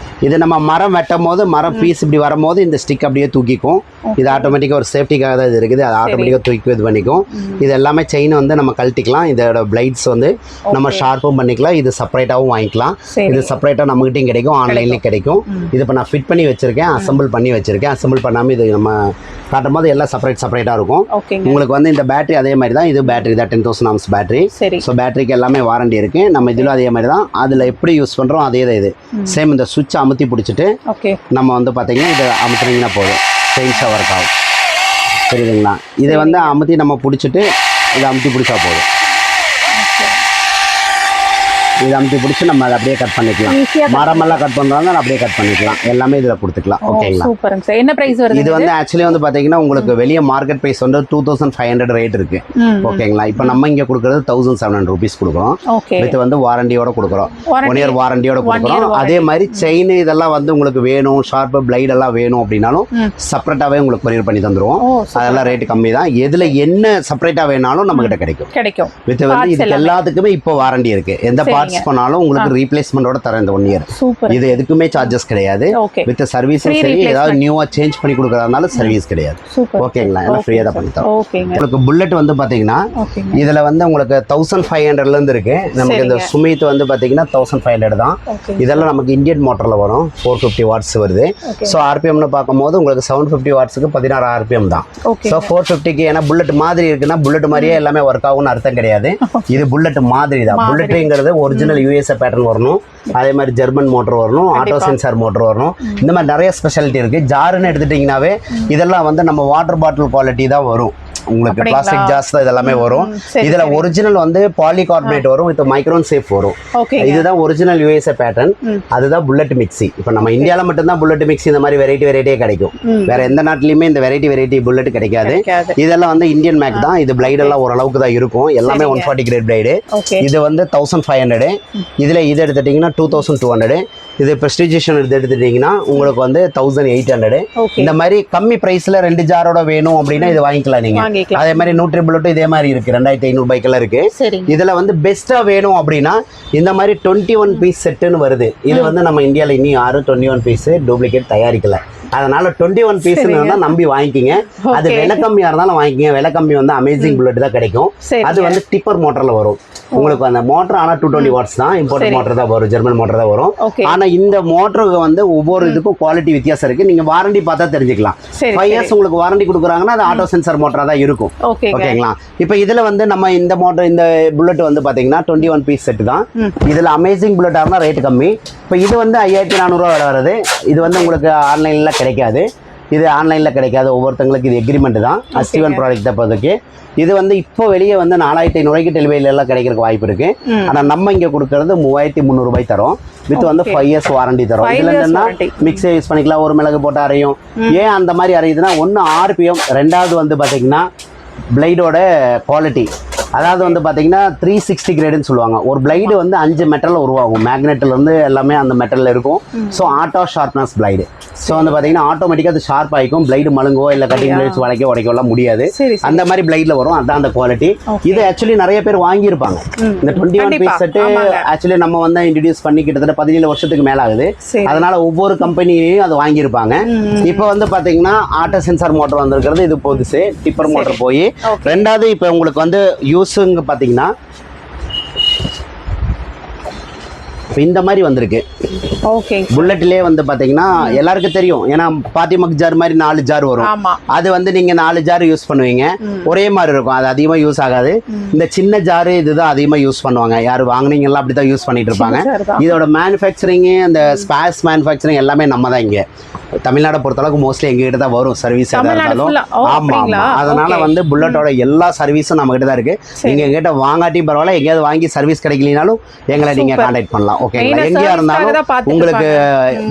இது நம்ம மரம் வெட்டும் போது மரம் பீஸ் இப்படி வரும்போது இந்த ஸ்டிக் அப்படியே தூக்கிக்கும். இது ஆட்டோமேட்டிக்காக ஒரு சேஃப்டிக்காக தான் இது இருக்குது. அது ஆட்டோமேட்டிக்காக தூக்கி இது பண்ணிக்கும். இது எல்லாமே செயின் வந்து நம்ம கழட்டிக்கலாம். இதோட பிளைட்ஸ் வந்து நம்ம ஷார்ப்பும் பண்ணிக்கலாம். இது செப்பரேட்டாகவும் வாங்கிக்கலாம். இது செப்பரேட்டாக நம்மகிட்டையும் கிடைக்கும், ஆன்லைன்லேயும் கிடைக்கும். இது இப்போ நான் ஃபிட் பண்ணி வச்சிருக்கேன், அசம்பிள் பண்ணி வச்சிருக்கேன். அசம்பிள் பண்ணாமல் இது நம்ம காட்டும் போது எல்லாம் செப்பரேட்டாக இருக்கும். உங்களுக்கு வந்து இந்த பேட்டரி அதே மாதிரி தான். இது பேட்டரி தான் 10,000 ஆம்ஸ் பேட்டரி. ஸோ பேட்டரிக்கு எல்லாமே வாரண்டி இருக்கு. நம்ம இதில் அதே மாதிரி தான். அதில் எப்படி யூஸ் பண்ணுறோம் அதே தான். இது சேம். இந்த சுவிட்ச் அமுத்தி பிடிச்சிட்டு நம்ம வந்து பார்த்தீங்கன்னா இதை அமுத்துனீங்கன்னா போதும், செயின் ஷா ஒர்க் ஆகும். தெரியுதுங்களா? இதை வந்து அமுத்தி நம்ம பிடிச்சிட்டு இதை அமுத்தி பிடிச்சா போதும். இது அமுத்தி பிடிச்சி நம்ம அதை அப்படியே கட் பண்ணிக்கலாம். மரமெல்லாம் கட் பண்ணுறாங்க அப்படியே கட் பண்ணிக்கலாம். எல்லாமே இதில் கொடுத்துக்கலாம். ஓகேங்களா? சூப்பருங்க சார். என்ன பிரைஸ் வருது? இது வந்து ஆக்சுவலி வந்து பார்த்தீங்கன்னா உங்களுக்கு வெளியே மார்க்கெட் ப்ரைஸ் வந்து 2500 ரேட் இருக்கு. ஓகேங்களா? இப்போ நம்ம இங்கே கொடுக்குறது 1700 ருபீஸ் கொடுக்குறோம். வித் வந்து வாரண்டியோட கொடுக்குறோம். 1 இயர் வாரண்டியோட கொடுக்குறோம். அதே மாதிரி செயின் இதெல்லாம் வந்து உங்களுக்கு வேணும், ஷார்ப்பு பிளைட் எல்லாம் வேணும் அப்படின்னாலும் செப்பரேட்டாகவே உங்களுக்கு கொரியர் பண்ணி தந்துருவோம். அதெல்லாம் ரேட் கம்மி தான். எதில் என்ன செப்பரேட்டாக வேணாலும் நம்ம கிட்ட கிடைக்கும். வித் வந்து இதுக்கு எல்லாத்துக்குமே இப்போ வாரண்டி இருக்கு. எந்த பார்ட்ஸ் ஒர்க்ஸ் பண்ணாலும் உங்களுக்கு ரீப்ளேஸ்மெண்டோட தரேன் இந்த 1 இயர். சூப்பர். இது எதுக்குமே சார்ஜஸ் கிடையாது. ஓகே. வித் சர்வீஸும் சரி, ஏதாவது நியூவா சேஞ்ச் பண்ணி கொடுக்கறதுனால சர்வீஸ் கிடையாது. சூப்பர். ஓகேங்களா? எல்லாம் ஃப்ரீயா தான் பண்ணி தரோம். ஓகேங்க. உங்களுக்கு புல்லட் வந்து பாத்தீங்கன்னா ஓகேங்க. இதுல வந்து உங்களுக்கு 1500ல இருந்து இருக்கு. நமக்கு இந்த சுமித் வந்து பாத்தீங்கன்னா 1500 தான். ஓகே. இதெல்லாம் நமக்கு இந்தியன் மோட்டர்ல வரும். 450 வாட்ஸ் வருது. ஸோ ஆர்பிஎம்னு பார்க்கும்போது உங்களுக்கு 750 வாட்ஸுக்கு 16 ஆர்பிஎம் தான். ஸோ 450க்கு ஏன்னா புல்லட் மாதிரி இருக்குன்னா புல்லட் மாதிரியே எல்லாமே ஒர்க் ஆகும்னு அர்த்தம் கிடையாது. இது புல்லட் மாதிரி தான். புல்லட்டுங்கிறது ஒரிஜினல் யூஎஸ்ஏ பேட்டர்ன் வரணும், அதே மாதிரி ஜெர்மன் மோட்டர் வரணும், ஆட்டோ சென்சார் மோட்டர் வரணும். இந்த மாதிரி நிறைய ஸ்பெஷாலிட்டி இருக்கு. ஜாருன்னு எடுத்துட்டீங்கன்னாவே இதெல்லாம் வந்து நம்ம வாட்டர் பாட்டில் குவாலிட்டி தான் வரும். உங்களுக்கு பிளாஸ்டிக் ஜார்ஸ் தான் இதெல்லாமே வரும். இதுல ஒரிஜினல் வந்து பாலிகார்பனேட் வரும், வித் மைக்ரோன் சேஃப் வரும். இதுதான் ஒரிஜினல் யூஎஸ்ஏ பேட்டர்ன். அதுதான் புல்லட் மிக்ஸி. இப்போ நம்ம இந்தியாவில் மட்டும்தான் புல்லட் மிக்ஸி இந்த மாதிரி வெரைட்டியே கிடைக்கும். வேற எந்த நாட்டிலையுமே இந்த வெரைட்டி புல்லட் கிடைக்காது. இதெல்லாம் வந்து இந்தியன் மேக் தான். இது பிளைட் எல்லாம் ஓரளவுக்கு தான் இருக்கும். எல்லாமே 140 கிரேட் பிளைடு. இது வந்து 1500. இதுல இது எடுத்துட்டீங்கன்னா 2200. இது ப்ரெஸ்டிஜியேஷன் எடுத்துட்டீங்கன்னா உங்களுக்கு வந்து 1800. இந்த மாதிரி கம்மி பிரைஸ்ல 2 ஜாரோட வேணும் அப்படின்னா இது வாங்கிக்கலாம் நீங்க. அதே மாதிரி நியூட்ரி புல்லட்டும் இதே மாதிரி இருக்கு. 2500 ரூபாய்க்குள்ள இருக்கு. இதுல வந்து பெஸ்டா வேணும் அப்படின்னா இந்த மாதிரி 21 பீஸ் செட்டுன்னு வருது. இது வந்து நம்ம இந்தியாவில் இன்னும் யாரும் 21 பீஸ் டூப்ளிகேட் தயாரிக்கல. அதனால 21 பீஸ் நம்பி வாங்கிக்கிங்க. அது விலை கம்மியா இருந்தாலும் வாங்கிக்கிங்க. விலை கம்மி வந்து அமேசிங் புல்லட் தான் கிடைக்கும். அது வந்து டிப்பர் மோட்டர்ல வரும். உங்களுக்கு அந்த மோட்டர் ஆனா 220 வாட்ஸ் தான். இம்போர்ட் மோட்டர் தான் வரும், ஜெர்மன் மோட்டர் தான் வரும். ஆனா இந்த மோட்டருக்கு வந்து ஒவ்வொரு இதுக்கும் குவாலிட்டி வித்தியாசம் இருக்கு. நீங்க வாரண்டி பார்த்தா தெரிஞ்சுக்கலாம். 5 இயர்ஸ் உங்களுக்கு வாரண்டி கொடுக்குறாங்கன்னா அது ஆட்டோ சென்சார் மோட்டரா தான் இருக்கும். ஓகேங்களா? இப்போ இதுல வந்து நம்ம இந்த மோட்டர் இந்த புல்லட் வந்து பாத்தீங்கன்னா 21 பீஸ் செட் தான். இதுல அமேசிங் புல்லட் இருந்தா ரேட் கம்மி. இப்போ இது வந்து 5400 ரூபா விலை வருது. இது வந்து உங்களுக்கு ஆன்லைன்ல கிடைக்காது. இது ஆன்லைனில் கிடைக்காது. ஒவ்வொருத்தங்களுக்கு இது எக்ரிமெண்ட் தான். அஸ்டிவன் ப்ராடக்ட் தான் இப்போதைக்கு. இது வந்து இப்போ வெளியே வந்து 4500 ரூபாய்க்கு டெலிவரியில எல்லாம் கிடைக்கிறதுக்கு வாய்ப்பு இருக்கு. ஆனால் நம்ம இங்கே கொடுக்கறது 3300 ரூபாய் தரோம். வித் வந்து 5 இயர்ஸ் வாரண்டி தரோம். இதுல என்னன்னா மிக்ஸி யூஸ் பண்ணிக்கலாம். ஒரு மிளகு போட்டு அரையும். ஏன் அந்த மாதிரி அரையுதுன்னா ஒன்று ஆர்பிஎம், ரெண்டாவது வந்து பார்த்தீங்கன்னா பிளைடோட குவாலிட்டி. அதாவது வந்து பார்த்தீங்கன்னா 360 கிரேடுன்னு சொல்லுவாங்க. ஒரு பிளைடு வந்து 5 மெட்டலில் உருவாகும். மேக்னெட்டில் இருந்து எல்லாமே அந்த மெட்டலில் இருக்கும். So auto sharpness blade. So வந்து பார்த்தீங்கன்னா ஆட்டோமேட்டிக்காக அது ஷார்ப் ஆகிக்கும். பிளைடு மழுங்கோ இல்லை கட்டிங் பிளேட்ஸ் உடைக்கலாம் முடியாது. அந்த மாதிரி பிளைடில் வரும். அதுதான் அந்த குவாலிட்டி. இது ஆக்சுவலி நிறைய பேர் வாங்கியிருப்பாங்க. இந்த 21 பீஸ் செட்டு ஆக்சுவலி நம்ம வந்து இன்ட்ரடியூஸ் பண்ணி கிட்டத்தட்ட 17 வருஷத்துக்கு மேலே ஆகுது. அதனால ஒவ்வொரு கம்பெனியும் அதை வாங்கியிருப்பாங்க. இப்போ வந்து பார்த்தீங்கன்னா ஆட்டோ சென்சார் மோட்டர் வந்திருக்கிறது. இது புதுசு டிப்பர் மோட்டர் போய். ரெண்டாவது இப்போ உங்களுக்கு வந்து யூஸுங்க பார்த்தீங்கன்னா இந்த மாதிரி வந்திருக்கு. புல்லட்லயே வந்து பாத்தீங்கன்னா எல்லாருக்கும் தெரியும். ஏன்னா பாத்திமக் ஜார் மாதிரி 4 ஜார் வரும். அது வந்து நீங்க 4 ஜார் யூஸ் பண்ணுவீங்க. ஒரே மாதிரி இருக்கும். அது அதிகமா யூஸ் ஆகாது. இந்த சின்ன ஜாரு இதுதான் அதிகமா யூஸ் பண்ணுவாங்க. யாரு வாங்குனீங்களா அப்படிதான் யூஸ் பண்ணிட்டு இருப்பாங்க. இதோட மேனுஃபேக்சரிங், இந்த ஸ்பேஸ் மேனுஃபேக்சரிங் எல்லாமே நம்ம தான் இங்க தமிழ்நாடை பொறுத்தளவுக்கு மோஸ்ட்லி எங்ககிட்ட தான் வரும் சர்வீஸ் எதாக இருந்தாலும். ஆமா ஆமா. அதனால வந்து புல்லட்டோட எல்லா சர்வீஸும் நம்ம கிட்ட தான் இருக்கு. நீங்க எங்கிட்ட வாங்காட்டி பரவாயில்ல, எங்கேயாவது வாங்கி சர்வீஸ் கிடைக்கலனாலும் எங்களை நீங்க கான்டாக்ட் பண்ணலாம். ஓகேங்களா? எங்கேயா இருந்தாலும் உங்களுக்கு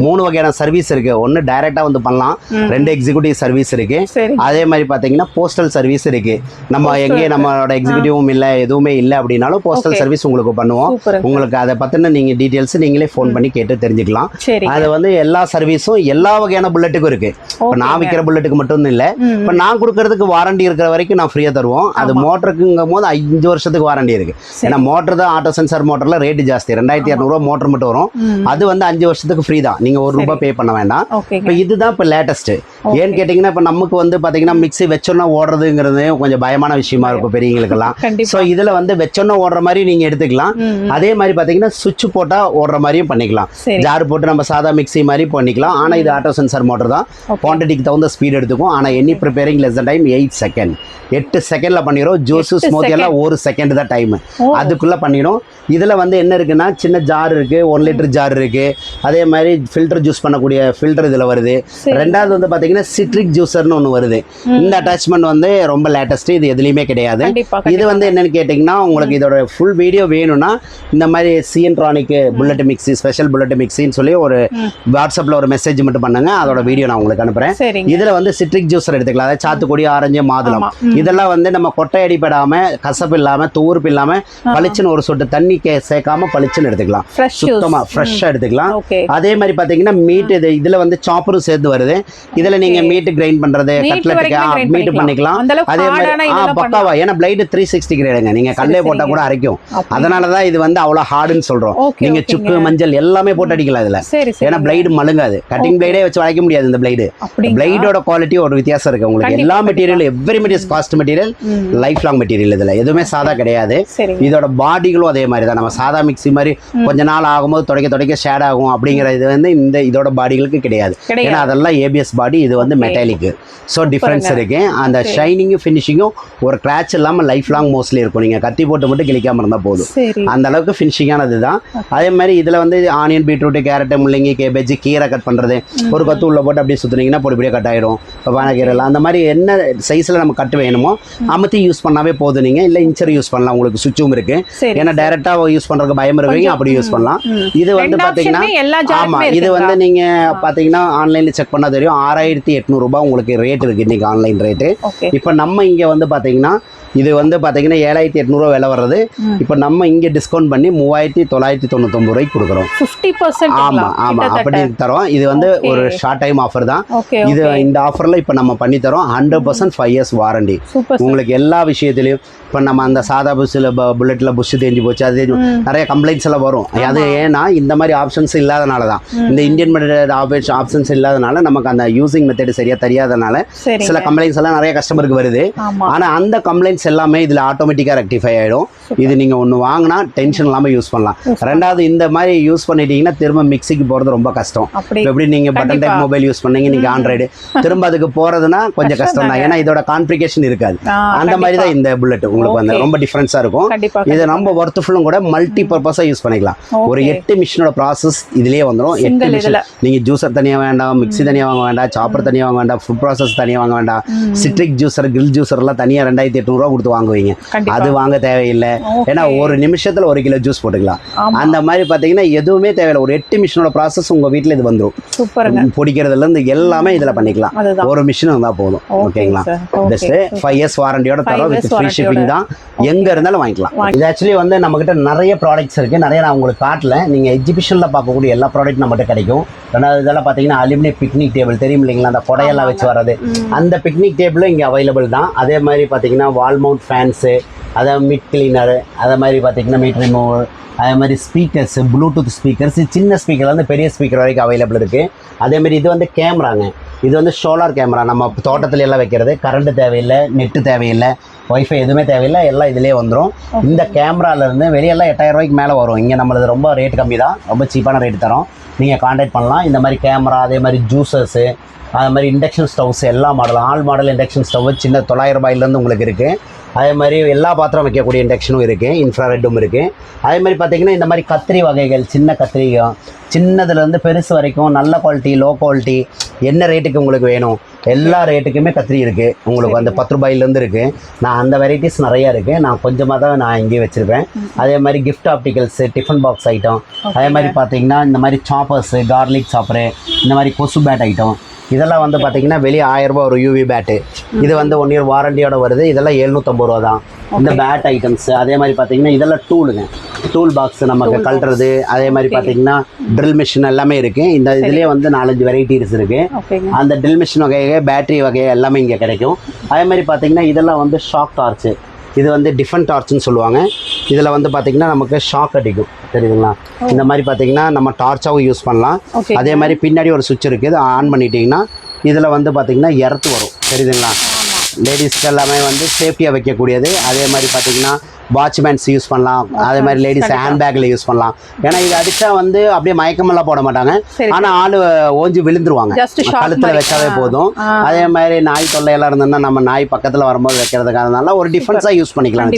3 வகையான சர்வீஸ் இருக்கு. ஒன்னு டைரக்டா வந்து பண்ணலாம். 2 எக்ஸிக்யூட்டிவ் சர்வீஸ் இருக்கு. அதே மாதிரி பாத்தீங்கன்னா போஸ்டல் சர்வீஸ் இருக்கு. நம்ம எங்கே நம்மளோட எக்ஸிக்யூட்டிவும் இல்ல எதுவுமே இல்லை அப்படின்னாலும் போஸ்டல் சர்வீஸ் உங்களுக்கு பண்ணுவோம். உங்களுக்கு அதை பத்தின நீங்க டீடைல்ஸ் நீங்களே போன் பண்ணி கேட்டு தெரிஞ்சுக்கலாம். அது வந்து எல்லா சர்வீஸும் எல்லா வகையான புல்லட்டுக்கும் இருக்கு. இப்ப நான் விற்கிற புல்லட்டுக்கு மட்டும் இல்ல. இப்ப நான் கொடுக்கறதுக்கு வாரண்டி இருக்கிற வரைக்கும் நான் ஃப்ரீயா தருவோம். அது மோட்டருக்குங்கும் போது 5 வருஷத்துக்கு வாரண்டி இருக்கு. ஏன்னா மோட்டர் தான் ஆட்டோ சென்சார் மோட்டர்ல ரேட் ஜாஸ்தி. 2200 ரூபாய் மோட்டர் மட்டும் வரும். அது வந்து 5 வருஷத்துக்கு ஃப்ரீ தான். நீங்க ₹1 பே பண்ண வேண்டாம். இப்ப இதுதான் இப்ப லேட்டஸ்ட். ஏன்னு கேட்டீங்கன்னா இப்ப நமக்கு வந்து பாத்தீங்கன்னா மிக்ஸி வச்சோன்னா ஓடுறதுங்கிறது கொஞ்சம் பயமான விஷயமா இருக்கும் பெரியவங்களுக்கெல்லாம். சோ இதுல வந்து வச்சோன்னா ஓடுற மாதிரி நீங்க எடுத்துக்கலாம். அதே மாதிரி பாத்தீங்கன்னா சுவிட்ச் போட்டா ஓடுற மாதிரியும் பண்ணிக்கலாம். ஜார் போட்டு நம்ம சாதா மிக்ஸி மாதிரி பண்ணிக்கலாம். ஆனா இது ஆட்டோ சென்சார் மோட்டர் தான். குவான்டிட்டிக்கு தகுந்த ஸ்பீட் எடுத்துக்கும். ஆனா any preparing less time 8 second. 8 செகண்ட்ல பண்ணிடும். ஜூஸ் ஸ்மூத்தி எல்லாம் 1 செகண்ட் தான் டைம். அதுக்குள்ள பண்ணிடும். இதுல வந்து என்ன இருக்குன்னா சின்ன ஜார் இருக்கு, 1 லிட்டர் ஜார் இருக்கு. அதே மாதிரி ஃபில்டர் ஜூஸ் பண்ணக்கூடிய ஃபில்டர் இதுல வருது. ரெண்டாவது வந்து பாத்தீங்கன்னா சிட்ரிக் ஜூசர்னு ஒன்று வருது. இந்த அட்டாச்மெண்ட் வந்து ரொம்ப லேட்டஸ்ட். இது எதுலையுமே கிடையாது. இது வந்து என்னன்னு கேட்டீங்கன்னா உங்களுக்கு இதோட ஃபுல் வீடியோ வேணும்னா இந்த மாதிரி சிஎன்ட்ரானிக் புல்லட் மிக்ஸி, ஸ்பெஷல் புல்லட் மிக்ஸின்னு சொல்லி ஒரு வாட்ஸ்அப்ல ஒரு மெசேஜ் மட்டும் பண்ணுங்க. அதோட வீடியோ நான் உங்களுக்கு அனுப்புறேன். இதுல வந்து சிட்ரிக் ஜூசர் எடுத்துக்கலாம். அதாவது சாத்துக்குடி, ஆரஞ்சு, மாதுளம் இதெல்லாம் வந்து நம்ம கொட்டை அடிப்படாம, கசப்பு இல்லாம, தூர்ப்பு இல்லாம பளிச்சுன்னு ஒரு சொட்டு தண்ணி சேர்க்காம பளிச்சுன்னு எடுத்துக்கலாம். சுத்தமா ஃப்ரெஷ்ஷா எடுத்துக்கலாம். அதே மாதிரி பாத்தீங்கன்னா மீட் இதுல வந்து சாப்பரும் சேர்த்து வருது. இதுல நீங்க மீட் கிரைண்ட் பண்றது கட்லெட்டுக்கு மீட் பண்ணிக்கலாம். அதே மாதிரி பக்காவா, ஏன்னா பிளைடு 360 கிரேடுங்க. நீங்க கல்லே போட்டா கூட அரைக்கும். அதனாலதான் இது வந்து அவ்வளவு ஹார்டுன்னு சொல்றோம். நீங்க சுக்கு மஞ்சள் எல்லாமே போட்டு அடிக்கலாம் இதுல, ஏன்னா பிளைடு மழுங்காது. கட்டிங் பிளைடே வச்சு வளைக்க முடியாது. இந்த பிளைடோட குவாலிட்டி ஒரு வித்தியாசம் இருக்கு உங்களுக்கு. எல்லா material every material cost material, life long material. இதுல எதுவுமே சாதா கிடையாது. இதோட பாடிகளும் அதே மாதிரி தான். நம்ம சாதா மிக்ஸி மாதிரி கொஞ்ச நாள் ஆகும்போது துடைக்க ஷேட் ஆகும் அப்படிங்கிற இது வந்து இதோட பாடிகளுக்கு கிடையாது. ஏன்னா அதெல்லாம் ஏபிஎஸ் பாடி, இது வந்து மெட்டாலிக். ஸோ டிஃபரன்ஸ் இருக்கு. அந்த ஷைனிங்கும் ஃபினிஷிங்கும் ஒரு கிராச் இல்லாமல் லைஃப் லாங் மோஸ்ட்லி இருக்கும். நீங்கள் கத்தி போட்டு மட்டும் கிளிக்காம இருந்தால் போதும். அந்த அளவுக்கு ஃபினிஷிங்கானது தான். அதே மாதிரி இதில் வந்து ஆனியன், பீட்ரூட், கேரட், முள்ளங்கி, கேபேஜ், கீரை கட் பண்ணுறது, ஒரு கத்து உள்ள போட்டு அப்படியே சுற்றுனீங்கன்னா பொடிப்படியாக கட் ஆகிடும். இப்போ பானக்கீரைலாம் அந்த மாதிரி என்ன சைஸில் நம்ம கட்டு வேணுமோ அமுத்தி யூஸ் பண்ணாவே போதும். நீங்கள் இல்லை இன்ச்சர் யூஸ் பண்ணலாம். உங்களுக்கு சுவிட்சும் இருக்கு. ஏன்னா டைரெக்டாக யூஸ் பண்ணுறதுக்கு பயம் இருக்கீங்க, அப்படி யூஸ் பண்ணலாம். இது வந்து பார்த்தீங்கன்னா ஆமாம், இது வந்து நீங்கள் பார்த்தீங்கன்னா ஆன்லைனில் செக் பண்ணால் தெரியும். 6800 ரூபாய் உங்களுக்கு ரேட் இருக்கு இன்னைக்கு, ஆன்லைன் ரேட்டு. இப்போ நம்ம இங்கே வந்து பார்த்தீங்கன்னா இது வந்து பார்த்தீங்கன்னா 7800 விலை வர்றது. இப்போ நம்ம இங்கே டிஸ்கவுண்ட் பண்ணி 3999 ரூபாய்க்கு கொடுக்குறோம். 50%. ஆமாம் ஆமாம், அப்படி தரோம். இது வந்து ஒரு ஷார்ட் டைம் ஆஃபர் தான் இது. இந்த ஆஃபரில் இப்போ நம்ம பண்ணி தரோம் 100% 5 years வாரண்டி உங்களுக்கு எல்லா விஷயத்துலையும். இப்போ நம்ம அந்த சாதா புஷ்ஷில் புல்லெட்டில் புஷ் தேஞ்சு போச்சு, அது நிறைய கம்ப்ளைண்ட்ஸ் எல்லாம் வரும். அது ஏன்னா இந்த மாதிரி ஆப்ஷன்ஸ் இல்லாதனால தான். இந்த இந்தியன் மெத்தட் ஆப்ஷன்ஸ் இல்லாதனால நமக்கு அந்த யூசிங் மெத்தட் சரியாக தெரியாதனால சில கம்ப்ளைண்ட்ஸ் எல்லாம் நிறைய கஸ்டமருக்கு வருது. ஆனால் அந்த கம்ப்ளைண்ட்ஸ் எல்லாமே இதில் ஆட்டோமேட்டிக்காக ரெக்டிஃபை ஆகிடும். இது நீங்கள் ஒன்று வாங்கினா டென்ஷன் இல்லாமல் யூஸ் பண்ணலாம். ரெண்டாவது, இந்த மாதிரி யூஸ் பண்ணிட்டீங்கன்னா திரும்ப மிக்சிக்கு போகிறது ரொம்ப கஷ்டம். எப்படி நீங்கள் பட்டன் டைப் மொபைல் யூஸ் பண்ணீங்க, நீங்கள் ஆண்ட்ராய்டு, திரும்ப அதுக்கு போகிறதுனா கொஞ்சம் கஷ்டம் தான். ஏன்னா இதோட கான்ஃபிகரேஷன் இருக்காது. அந்த மாதிரி தான் இந்த புல்லட் உங்களுக்கு வந்து ரொம்ப டிஃபரன்ஸாக இருக்கும். இது ரொம்ப ஒர்த்ஃபுல்லும் கூட, மல்டி பர்பஸாக யூஸ் பண்ணிக்கலாம். ஒரு 8 மிஷினோட ப்ராசஸ் இதுலேயே வந்துடும். 8 மிஷின். நீங்கள் ஜூஸர் தனியாக வேண்டாம், மிக்சி தனியாக வாங்க வேண்டாம், சாப்பர் தனியாக வாங்க வேண்டாம், ஃபுட் ப்ராசஸ் தனியாக வாங்க வேண்டாம், சிட்ரிக் ஜூஸர், கிரில் ஜூஸர்லாம் தனியாக 2800 ரூபா கொடுத்து வாங்குவீங்க. அது வாங்க தேவையில்லை. ஏன்னா ஒரு நிமிஷத்தில் 1 கிலோ ஜூஸ் போட்டுக்கலாம். அந்த மாதிரி பார்த்தீங்கன்னா எதுவுமே தேவையில்லை. ஒரு 8 மிஷினோட ப்ராசஸ் உங்கள் வீட்டில் இது வந்துடும். பொடிக்கிறதுலேருந்து எல்லாமே இதில் பண்ணிக்கலாம். ஒரு மிஷின் இருந்தால் போதும். ஓகேங்களா? பெஸ்ட்டு 5 years வாரண்டியோட தரோம். வித் ஃப்ரீ ஷிப்பிங் தான். எங்கே இருந்தாலும் வாங்கிக்கலாம். இது ஆக்சுவலி வந்து நம்மகிட்ட நிறைய ப்ராடக்ட்ஸ் இருக்குது. நிறைய நான் உங்களுக்கு காட்டல. நீங்கள் எக்ஸிபிஷனில் பார்க்கக்கூடிய எல்லா ப்ராடக்ட் நம்மகிட்ட கிடைக்கும். ரெண்டாவது இதெல்லாம் பார்த்தீங்கன்னா அலுமினியம் பிக்னிக் டேபிள் தெரியும் இல்லைங்களா, அந்த கொடையெல்லாம் வச்சு வர்றது, அந்த பிக்னிக் டேபிளும் இங்கே அவைலபிள் தான். அதே மாதிரி பார்த்தீங்கன்னா வால் மவுண்ட் ஃபேன்ஸு, அதை மிட் கிளீனரு, அதே மாதிரி பார்த்தீங்கன்னா மீட் ரிமூவர், அதே மாதிரி ஸ்பீக்கர்ஸ், ப்ளூடூத் ஸ்பீக்கர்ஸ், சின்ன ஸ்பீக்கர் வந்து பெரிய ஸ்பீக்கர் வரைக்கும் அவைலபிள் இருக்குது. அதேமாதிரி இது வந்து கேமராங்க. இது வந்து சோலார் கேமரா. நம்ம தோட்டத்துல எல்லாம் வைக்கிறது. கரண்ட்டு தேவையில்லை, நெட்டு தேவையில்லை, ஒய்ஃபை எதுவுமே தேவையில்லை, எல்லாம் இதிலே வந்துடும். இந்த கேமராலேருந்து வெளியெல்லாம் 8000 ரூபாய்க்கு மேலே வரும். இங்கே நம்மளது ரொம்ப ரேட் கம்மி தான், ரொம்ப சீப்பான ரேட்டு தரோம். நீங்கள் கான்டாக்ட் பண்ணலாம். இந்த மாதிரி கேமரா, அதே மாதிரி ஜூஸர்ஸு, அது மாதிரி இண்டக்ஷன் ஸ்டவ்ஸ் எல்லா மாடலும், ஆல் மாடல் இண்டக்ஷன் ஸ்டவ் சின்ன 900 ரூபாயிலேருந்து உங்களுக்கு இருக்குது. அதே மாதிரி எல்லா பாத்திரம் வைக்கக்கூடிய இண்டக்ஷனும் இருக்குது, இன்ஃப்ராரெட்டும் இருக்குது. அதே மாதிரி பார்த்திங்கன்னா இந்த மாதிரி கத்திரி வகைகள், சின்ன கத்திரிக்கும் சின்னதுலேருந்து பெருசு வரைக்கும் நல்ல குவாலிட்டி, லோ குவாலிட்டி, என்ன ரேட்டுக்கு உங்களுக்கு வேணும் எல்லா ரேட்டுக்குமே கத்திரி இருக்குது. உங்களுக்கு அந்த 10 ரூபாயிலேருந்து இருக்குது. நான் அந்த வெரைட்டிஸ் நிறையா இருக்குது. நான் கொஞ்சமாக தான் நான் இங்கேயே வச்சுருப்பேன். அதே மாதிரி கிஃப்ட் ஆப்டிகல்ஸு, டிஃபன் பாக்ஸ் ஐட்டம், அதே மாதிரி பார்த்திங்கன்னா இந்த மாதிரி சாப்பர்ஸு, கார்லிக் சாப்பரு, இந்த மாதிரி கொசு பேட் ஐட்டம், இதெல்லாம் வந்து பார்த்தீங்கன்னா வெளியே 1000 ரூபா ஒரு யூவி பேட்டு. இது வந்து 1 year வாரண்டியோட வருது. இதெல்லாம் 750 ரூபா தான் இந்த பேட் ஐட்டம்ஸ். அதே மாதிரி பார்த்தீங்கன்னா இதெல்லாம் டூலுங்க, டூல் பாக்ஸ் நமக்கு கழட்டுறது. அதே மாதிரி பார்த்தீங்கன்னா ட்ரில் மிஷின் எல்லாமே இருக்குது. இந்த இதுலேயே வந்து 4-5 வெரைட்டிஸ் இருக்குது. அந்த ட்ரில் மிஷின் வகையை, பேட்டரி வகையை எல்லாமே இங்கே கிடைக்கும். அதே மாதிரி பார்த்தீங்கன்னா இதெல்லாம் வந்து ஷாக் டார்ச்சு. இது வந்து டிஃபன் டார்ச்னு சொல்லுவாங்க. இதில் வந்து பார்த்திங்கன்னா நமக்கு ஷாக் அடிக்கும், தெரியுதுங்களா? இந்த மாதிரி பார்த்திங்கன்னா நம்ம டார்ச்சாகவும் யூஸ் பண்ணலாம். அதே மாதிரி பின்னாடி ஒரு சுவிட்ச் இருக்குது, இதை ஆன் பண்ணிட்டீங்கன்னா இதில் வந்து பார்த்திங்கன்னா எர்த்து வரும், தெரியுதுங்களா? லேடிஸ்க்கு எல்லாமே வந்து சேஃப்டியாக வைக்கக்கூடியது. அதே மாதிரி பார்த்திங்கன்னா வாட்ச்மேன்ஸ் யூஸ் பண்ணலாம். அதே மாதிரி லேடிஸ் ஹேண்ட்பேக்கில் யூஸ் பண்ணலாம். ஏன்னா இது அடித்தா வந்து அப்படியே மயக்கமெல்லாம் போட மாட்டாங்க, ஆனால் ஆள் ஓஞ்சி விழுந்துருவாங்க. கழுத்தில் வச்சாவே போதும். அதே மாதிரி நாய் தொல்லையெல்லாம் இருந்ததுன்னா நம்ம நாய் பக்கத்தில் வரும்போது வைக்கிறதுக்காக ஒரு டிஃபரன்ஸாக யூஸ் பண்ணிக்கலாம்.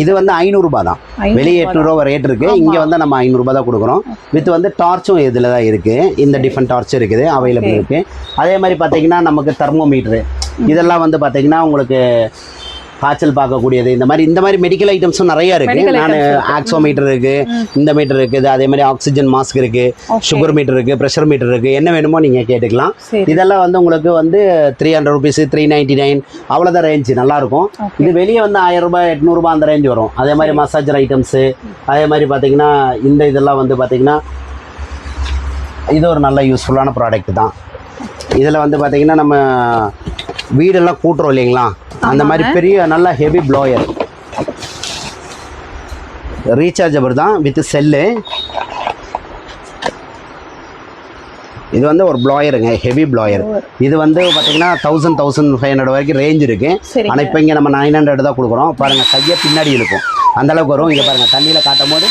இது வந்து 500 ரூபா தான். வெளியே 800 ரூபா ரேட் இருக்குது. இங்கே வந்து நம்ம 500 ரூபா தான் கொடுக்குறோம். வித் வந்து டார்ச்சும் இதில் தான் இருக்குது. இந்த டிஃபன் டார்ச் இருக்குது, அவைலபிள் இருக்குது. அதே மாதிரி பார்த்தீங்கன்னா நமக்கு தெர்மோமீட்ரு, இதெல்லாம் வந்து பார்த்தீங்கன்னா உங்களுக்கு காய்ச்சல் பார்க்கக்கூடியது. இந்த மாதிரி மெடிக்கல் ஐட்டம்ஸும் நிறைய இருக்குது. நான் ஆக்ஸோமீட்டர் இருக்குது, இந்த மீட்டர் இருக்குது, அதே மாதிரி ஆக்சிஜன் மாஸ்க் இருக்குது, சுகர் மீட்டர் இருக்குது, ப்ரெஷர் மீட்டர் இருக்குது. என்ன வேணுமோ நீங்கள் கேட்டுக்கலாம். இதெல்லாம் வந்து உங்களுக்கு வந்து 300 rupees, 399 அவ்வளோதான் ரேஞ்சு. நல்லாயிருக்கும். இது வெளியே வந்து 1000 ரூபாய், 800 ரூபாய் அந்த ரேஞ்சு வரும். அதே மாதிரி மசாஜர் ஐட்டம்ஸு, அதே மாதிரி பார்த்திங்கன்னா இந்த இதெல்லாம் வந்து பார்த்திங்கன்னா இது ஒரு நல்ல யூஸ்ஃபுல்லான ப்ராடக்ட் தான். இதில் வந்து பார்த்தீங்கன்னா நம்ம வீடெல்லாம் கூட்டுறோம் இல்லைங்களா, அந்த மாதிரி பெரிய நல்லா ஹெவி ப்ளோயர், ரீசார்ஜபிள் தான் வித் செல்லு. இது வந்து ஒரு ப்ளாயருங்க, ஹெவி ப்ளாயர். இது வந்து பார்த்தீங்கன்னா 1500 வரைக்கும் ரேஞ்ச் இருக்குது. ஆனால் இப்போ இங்கே நம்ம 900 தான் கொடுக்குறோம். பாருங்கள், கையை பின்னாடி இருக்கும் அந்த அளவுக்கு வரும். இங்கே பாருங்கள், தண்ணியில் காட்டும் போது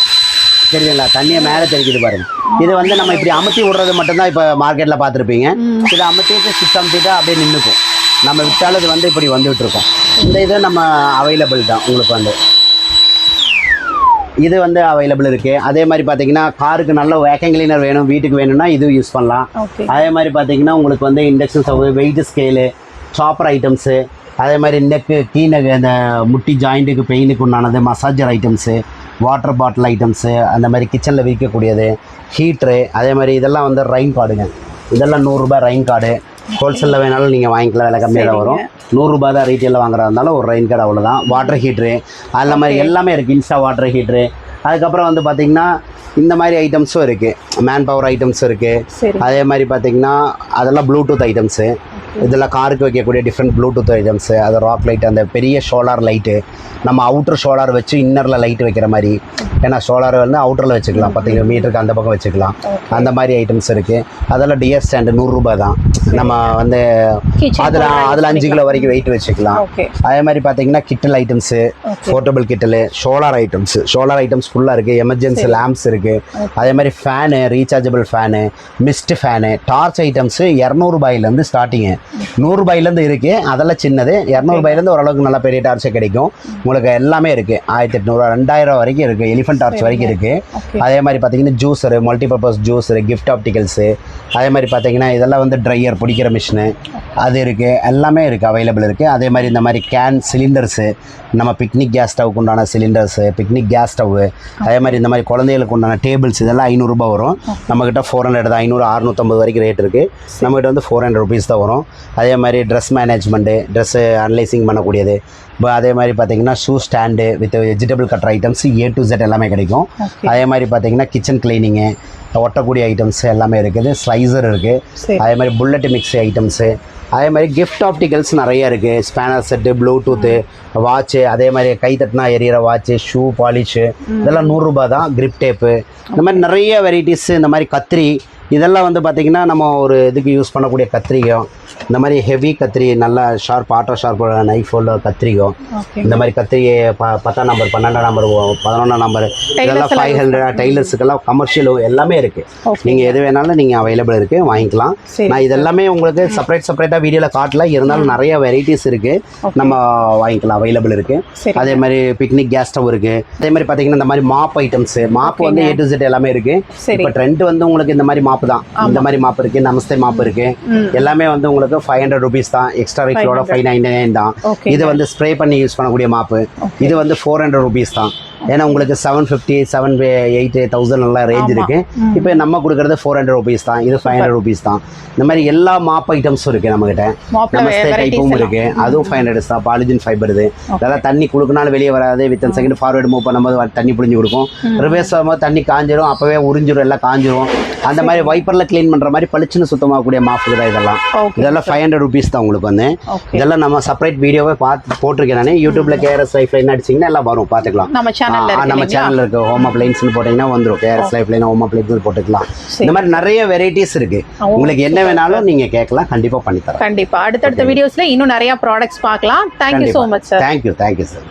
தெரியுதுங்களா, தண்ணியை மேலே தெரிக்குது பாருங்கள். இது வந்து நம்ம இப்படி அமுத்தி விடுறது மட்டும்தான் இப்போ மார்க்கெட்டில் பார்த்துருப்பீங்க. இதை அமுத்திட்டு சுவிட்ச் அமுத்திட்டு அப்படியே நின்றுக்கும். நம்ம விட்டாலும் இது வந்து இப்படி வந்துகிட்டு இருக்கோம். இந்த இது நம்ம அவைலபிள் தான் உங்களுக்கு வந்து. இது வந்து அவைலபிள் இருக்குது. அதே மாதிரி பார்த்தீங்கன்னா காருக்கு நல்ல வேக்கம் கிளீனர் வேணும், வீட்டுக்கு வேணும்னா இது யூஸ் பண்ணலாம். அதே மாதிரி பார்த்தீங்கன்னா உங்களுக்கு வந்து induction stove, weight scale, chopper items, அதே மாதிரி நெக்கு கீழே அந்த முட்டி ஜாயிண்ட்டுக்கு பெயினுக்கு உண்டானது, massager items, water bottle items, அந்த மாதிரி கிச்சனில் விற்கக்கூடியது, ஹீட்ரு. அதே மாதிரி இதெல்லாம் வந்து ரைன் கார்டுங்க. இதெல்லாம் 100 ரூபாய் ரைன் கார்டு. ஹோல்சேலில் வேணாலும் நீங்கள் வாங்கிக்கலாம், விலை கம்மியாக தான் வரும். 100 ரூபாய் தான் ரீட்டெயிலில் வாங்குறதா இருந்தாலும் ஒரு ரைன் கார்டு அவ்வளோதான். வாட்டர் ஹீட்ரு அந்த மாதிரி எல்லாமே இருக்குது. இன்ஸ்டா வாட்டர் ஹீட்ரு. அதுக்கப்புறம் வந்து பார்த்திங்கன்னா இந்த மாதிரி ஐட்டம்ஸும் இருக்குது, மேன் பவர் ஐட்டம்ஸ் இருக்குது. அதே மாதிரி பார்த்திங்கன்னா அதெல்லாம் ப்ளூடூத் ஐட்டம்ஸு. இதெல்லாம் காருக்கு வைக்கக்கூடிய டிஃப்ரெண்ட் ப்ளூடூத் ஐட்டம்ஸு. அது ராக் லைட், அந்த பெரிய சோலார் லைட்டு, நம்ம அவுட்ரு சோலார் வச்சு இன்னரில் லைட்டு வைக்கிற மாதிரி. ஏன்னா சோலார் வந்து அவுட்டரில் வச்சுக்கலாம், 10 மீட்டருக்கு அந்த பக்கம் வச்சுக்கலாம். அந்த மாதிரி ஐட்டம்ஸ் இருக்குது. அதெல்லாம் டிஎஸ் ஸ்டாண்டு 100 ரூபாய் தான். நம்ம வந்து அதில் 5 கிலோ வரைக்கும் வெயிட் வச்சுக்கலாம். அதே மாதிரி பார்த்தீங்கன்னா kettle items, portable kettle, solar items ஃபுல்லாக இருக்குது. எமர்ஜென்சி லேம்ப்ஸ் இருக்குது. அதே மாதிரி fan, rechargeable fan, mist fan, torch items 200 ரூபாயிலேருந்து ஸ்டார்டிங்கு. 100 ரூபாயிலேருந்து இருக்குது. அதெல்லாம் சின்னது. 200 ரூபாயிலேருந்து ஓரளவுக்கு நல்லா பெரிய டார்ச்சே கிடைக்கும் உங்களுக்கு. எல்லாமே இருக்குது. 1800 2000 வரைக்கும் இருக்குது. எலிஃபென்ட் டார்ச் வரைக்கும் இருக்குது. அதே மாதிரி பார்த்தீங்கன்னா ஜூஸரு, மல்டிபர்பஸ் ஜூஸரு, கிஃப்ட் ஆப்டிகல்ஸு. அதே மாதிரி பார்த்தீங்கன்னா இதெல்லாம் வந்து ட்ரையர் பிடிக்கிற மிஷினு அது இருக்குது. எல்லாமே இருக்குது, அவைலபிள் இருக்குது. அதே மாதிரி இந்த மாதிரி கேன் சிலிண்டர்ஸு, நம்ம பிக்னிக் கேஸ் ஸ்டவ்க்கு உண்டான சிலிண்டர்ஸு, பிக்னிக் கேஸ் ஸ்டவ்வு. அதே மாதிரி இந்த மாதிரி குழந்தைகளுக்கு உண்டான டேபிள்ஸ், இதெல்லாம் 500 ரூபாய் வரும். நம்மக்கிட்ட 400 தான். 500 650 வரைக்கும் ரேட் இருக்குது. நம்மகிட்ட வந்து 400 ருபீஸ் தான் வரும். அதே மாதிரி ட்ரெஸ் மேனேஜ்மெண்ட்டு, ட்ரெஸ்ஸு அனலைசிங் பண்ணக்கூடியது. இப்போ அதே மாதிரி பார்த்தீங்கன்னா shoe stand with vegetable cutter items A to Z எல்லாமே கிடைக்கும். அதே மாதிரி பார்த்தீங்கன்னா கிச்சன் கிளீனிங்கு, ஒட்டக்கூடிய ஐட்டம்ஸ் எல்லாமே இருக்குது. ஸ்லைசர் இருக்குது. அதே மாதிரி புல்லட் மிக்ஸி ஐட்டம்ஸு. அதே மாதிரி கிஃப்ட் ஆப்டிகல்ஸ் நிறைய இருக்குது. ஸ்பேனர் செட்டு, ப்ளூடூத்து, வாட்ச்சு, அதே மாதிரி கை தட்டினா எரியிற வாட்ச்சு, ஷூ பாலிஷு, இதெல்லாம் 100 ரூபாய் தான். கிரிப் டேப்பு, இந்த மாதிரி நிறைய வெரைட்டிஸு. இந்த மாதிரி கத்திரி, இதெல்லாம் வந்து பார்த்திங்கன்னா நம்ம ஒரு இதுக்கு யூஸ் பண்ணக்கூடிய கத்திரிக்கும். இந்த மாதிரி ஹெவி கத்திரி, நல்லா ஷார்ப், ஆட்டோ ஷார்ப் நைஃப் உள்ள கத்திரிக்கும். இந்த மாதிரி கத்திரியை 10ஆம் நம்பர், 12ஆம் நம்பர், 11ஆம் நம்பர், இதெல்லாம் 500 டைலர்ஸுக்கெல்லாம் கமர்ஷியலும் எல்லாமே இருக்குது. நீங்கள் எது வேணாலும் நீங்கள் அவைலபிள் இருக்குது, வாங்கிக்கலாம். நான் இதெல்லாமே உங்களுக்கு செப்பரேட்டாக வீடியோவில் காட்டல, இருந்தாலும் நிறைய வெரைட்டிஸ் இருக்குது, நம்ம வாங்கிக்கலாம், அவைலபிள் இருக்குது. அதே மாதிரி பிக்னிக் கேஸ் ஸ்டவ் இருக்குது. அதே மாதிரி பார்த்தீங்கன்னா இந்த மாதிரி மாப் ஐட்டம்ஸு, மாப் வந்து A to Z எல்லாமே இருக்குது. இப்போ ட்ரெண்ட் வந்து உங்களுக்கு இந்த மாதிரி மாப்பு தான். இந்த மாதிரி மாப்பு இருக்குது, நமஸ்தே மாப்பு இருக்குது. எல்லாமே வந்து உங்களுக்கு 500 ருபீஸ் தான். எக்ஸ்ட்ரா ரிஃபிலோட 599 தான். இது வந்து ஸ்ப்ரே பண்ணி யூஸ் பண்ணக்கூடிய மாப்பு. இது வந்து 400 ருபீஸ் தான். ஏன்னா உங்களுக்கு 750, 7,800, 1000 எல்லாம் ரேஞ்ச் இருக்குது. இப்போ நம்ம கொடுக்குறது 400 ருபீஸ் தான். இது 500 ருபீஸ் தான். இந்த மாதிரி எல்லா மாப் ஐட்டம்ஸும் இருக்குது நம்மகிட்ட. நமஸ்தே டைப்பும் இருக்குது, அதுவும் 500 தான். பாலிஜின் ஃபைபர் இது. அதெல்லாம் தண்ணி கொடுக்கனாலும் வெளியே வராது. வித்தின் செகண்ட் ஃபார்வேர்டு மூவ் பண்ணும்போது தண்ணி புழிஞ்சு கொடுக்கும். ரிவர்ஸ் ஆகும்போது தண்ணி காஞ்சிரும், அப்போவே உறிஞ்சிரும், எல்லாம் காஞ்சிரும். அந்த மாதிரி வைப்பரில் க்ளீன் பண்ணுற மாதிரி பளிச்சுன்னு சுத்தமாகக்கூடிய மாப்பு தான் இதெல்லாம். இதெல்லாம் 500 ருபீஸ் தான் உங்களுக்கு வந்து. இதெல்லாம் நம்ம செப்பரேட் வீடியோவை பார்த்து போட்டிருக்கேன் நான். யூடியூப்ல KRS லைஃப் லைன் அடிச்சிங்கன்னா எல்லாம் வரும், பார்த்துக்கலாம். நம்ம சேனல்ல இருக்கு. ஹோம் அப்ளைன்ஸ்னு போட்டிங்கன்னா வந்துடும். KRS life line home appliance போட்டுக்கலாம். இந்த மாதிரி நிறைய வெரைட்டிஸ் இருக்கு. உங்களுக்கு என்ன வேணாலும் நீங்க கேட்கலாம், கண்டிப்பா பண்ணி தரேன். கண்டிப்பா அடுத்தடுத்த வீடியோஸ்ல இன்னும் நிறைய ப்ராடக்ட்ஸ் பார்க்கலாம். Thank you so much sir. Thank you sir.